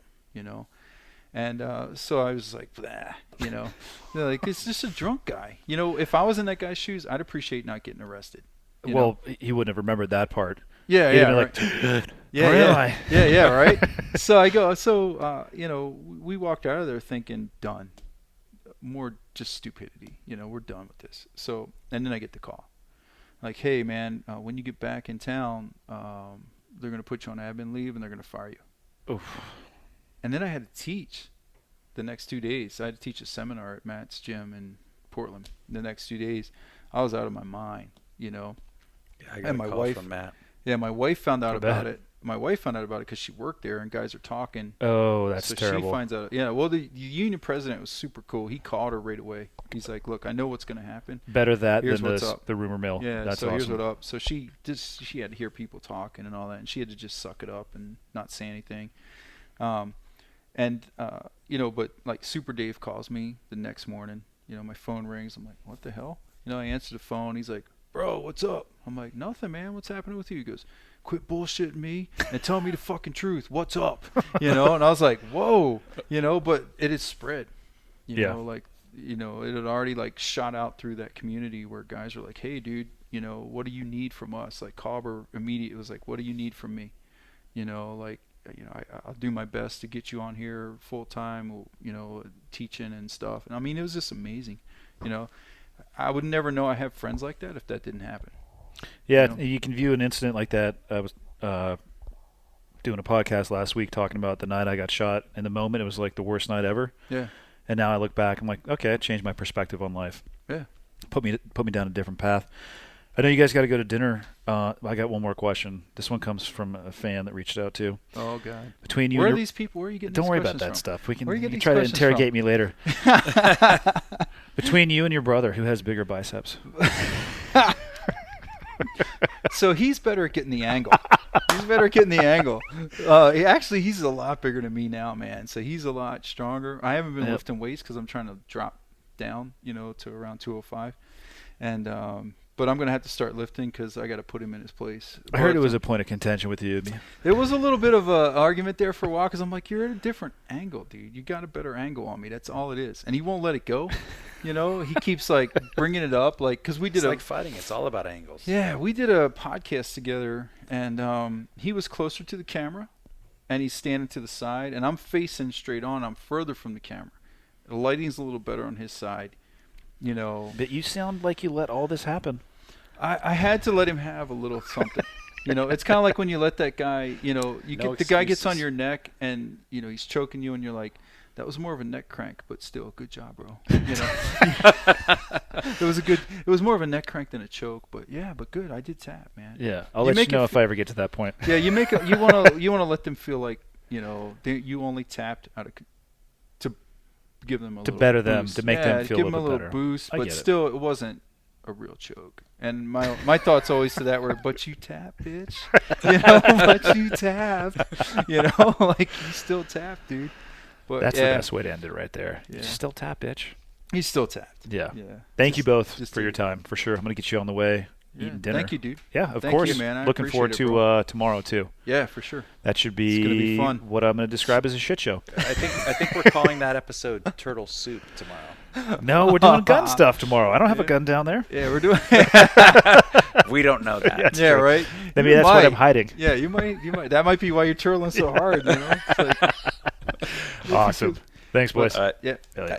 And so I was like, blah, They're like, it's just a drunk guy. If I was in that guy's shoes, I'd appreciate not getting arrested. Well, he wouldn't have remembered that part. Yeah, He'd yeah, have been right. like, Yeah, really? yeah, right. So I go. So we walked out of there thinking, done. More just stupidity. We're done with this. So, and then I get the call, like, hey man, when you get back in town, they're gonna put you on admin leave and they're gonna fire you. Oof. And then I had to teach the next 2 days. I had to teach a seminar at Matt's gym in Portland. The next 2 days, I was out of my mind. Yeah, I got And a my call wife- from Matt. Yeah, my wife found out I about bet. it. My wife found out about it because she worked there and guys are talking. Oh, that's so terrible. she finds out. Yeah, well, the union president was super cool. He called her right away. He's like, "Look, I know what's going to happen. Better that Here's than what's up. the rumor mill. Yeah, That's so here's awesome. what up." So she had to hear people talking and all that, and she had to just suck it up and not say anything. But like Super Dave calls me the next morning. My phone rings. I'm like, "What the hell?" I answer the phone. He's like, "Bro, what's up?" I'm like, "Nothing, man. What's happening with you?" He goes, "Quit bullshitting me and tell me the fucking truth. What's up?" And I was like, "Whoa," but it has spread. It had already like shot out through that community where guys are like, "Hey, dude, what do you need from us?" Like Cobber immediately was like, "What do you need from me?" Like I'll do my best to get you on here full time, teaching and stuff. And I mean, it was just amazing. I would never know I have friends like that if that didn't happen. Yeah, you can view an incident like that. I was doing a podcast last week talking about the night I got shot. In the moment, it was like the worst night ever. Yeah. And now I look back, I'm like, okay, it changed my perspective on life. Yeah. Put me down a different path. I know you guys got to go to dinner. I got one more question. This one comes from a fan that reached out to. Oh God. Between you Where and are these people? Where are you getting Don't these worry about questions that from? stuff. We can, Where are you you getting can these try to questions interrogate from? me later. Between you and your brother, who has bigger biceps? So he's better at getting the angle. He's he's a lot bigger than me now, man. So he's a lot stronger. I haven't been Yep. lifting weights because I'm trying to drop down, to around 205. And but I'm gonna have to start lifting because I got to put him in his place. I heard it was a point of contention with you. There was a little bit of an argument there for a while because I'm like, you're at a different angle, dude. You got a better angle on me. That's all it is. And he won't let it go. He keeps like bringing it up, like because we did It's like fighting. It's all about angles. Yeah, we did a podcast together, and he was closer to the camera, and he's standing to the side, and I'm facing straight on. I'm further from the camera. The lighting's a little better on his side, But you sound like you let all this happen. I had to let him have a little something. It's kind of like when you let that guy, the guy gets on excuses. your neck, and he's choking you, and you're like, that was more of a neck crank, but still, good job, bro. It was more of a neck crank than a choke, but good. I did tap, man. Yeah, I'll You let you make it know if I ever get to that point. Yeah, you want to let them feel like you only tapped to give them a little better them, boost. to make them feel a give little them a bit little better. boost, I but get it. still, it wasn't a real choke. And my thoughts always to that were, but you tap, bitch. But you tap. Like you still tap, dude. But That's the best way to end it right there. Yeah. You still tap, bitch. He's still tapped. Yeah. Yeah. Thank you both just for your time, for sure. I'm going to get you on the way Yeah. eating dinner. Thank you, dude. Yeah, of Thank course. you, man. I Looking forward appreciate to it, tomorrow, too. Yeah, for sure. That should It's gonna be be fun. what I'm going to describe as a shit show. I think we're calling that episode Turtle Soup tomorrow. No, we're doing gun stuff tomorrow. I don't have a gun down there. Yeah, we're doing. We don't know that. Yeah, right. Maybe You that's what I'm might. hiding. Yeah, you might. That might be why you're twirling so hard. It's like, Awesome. Thanks, boys. All right. yeah. Hell yeah.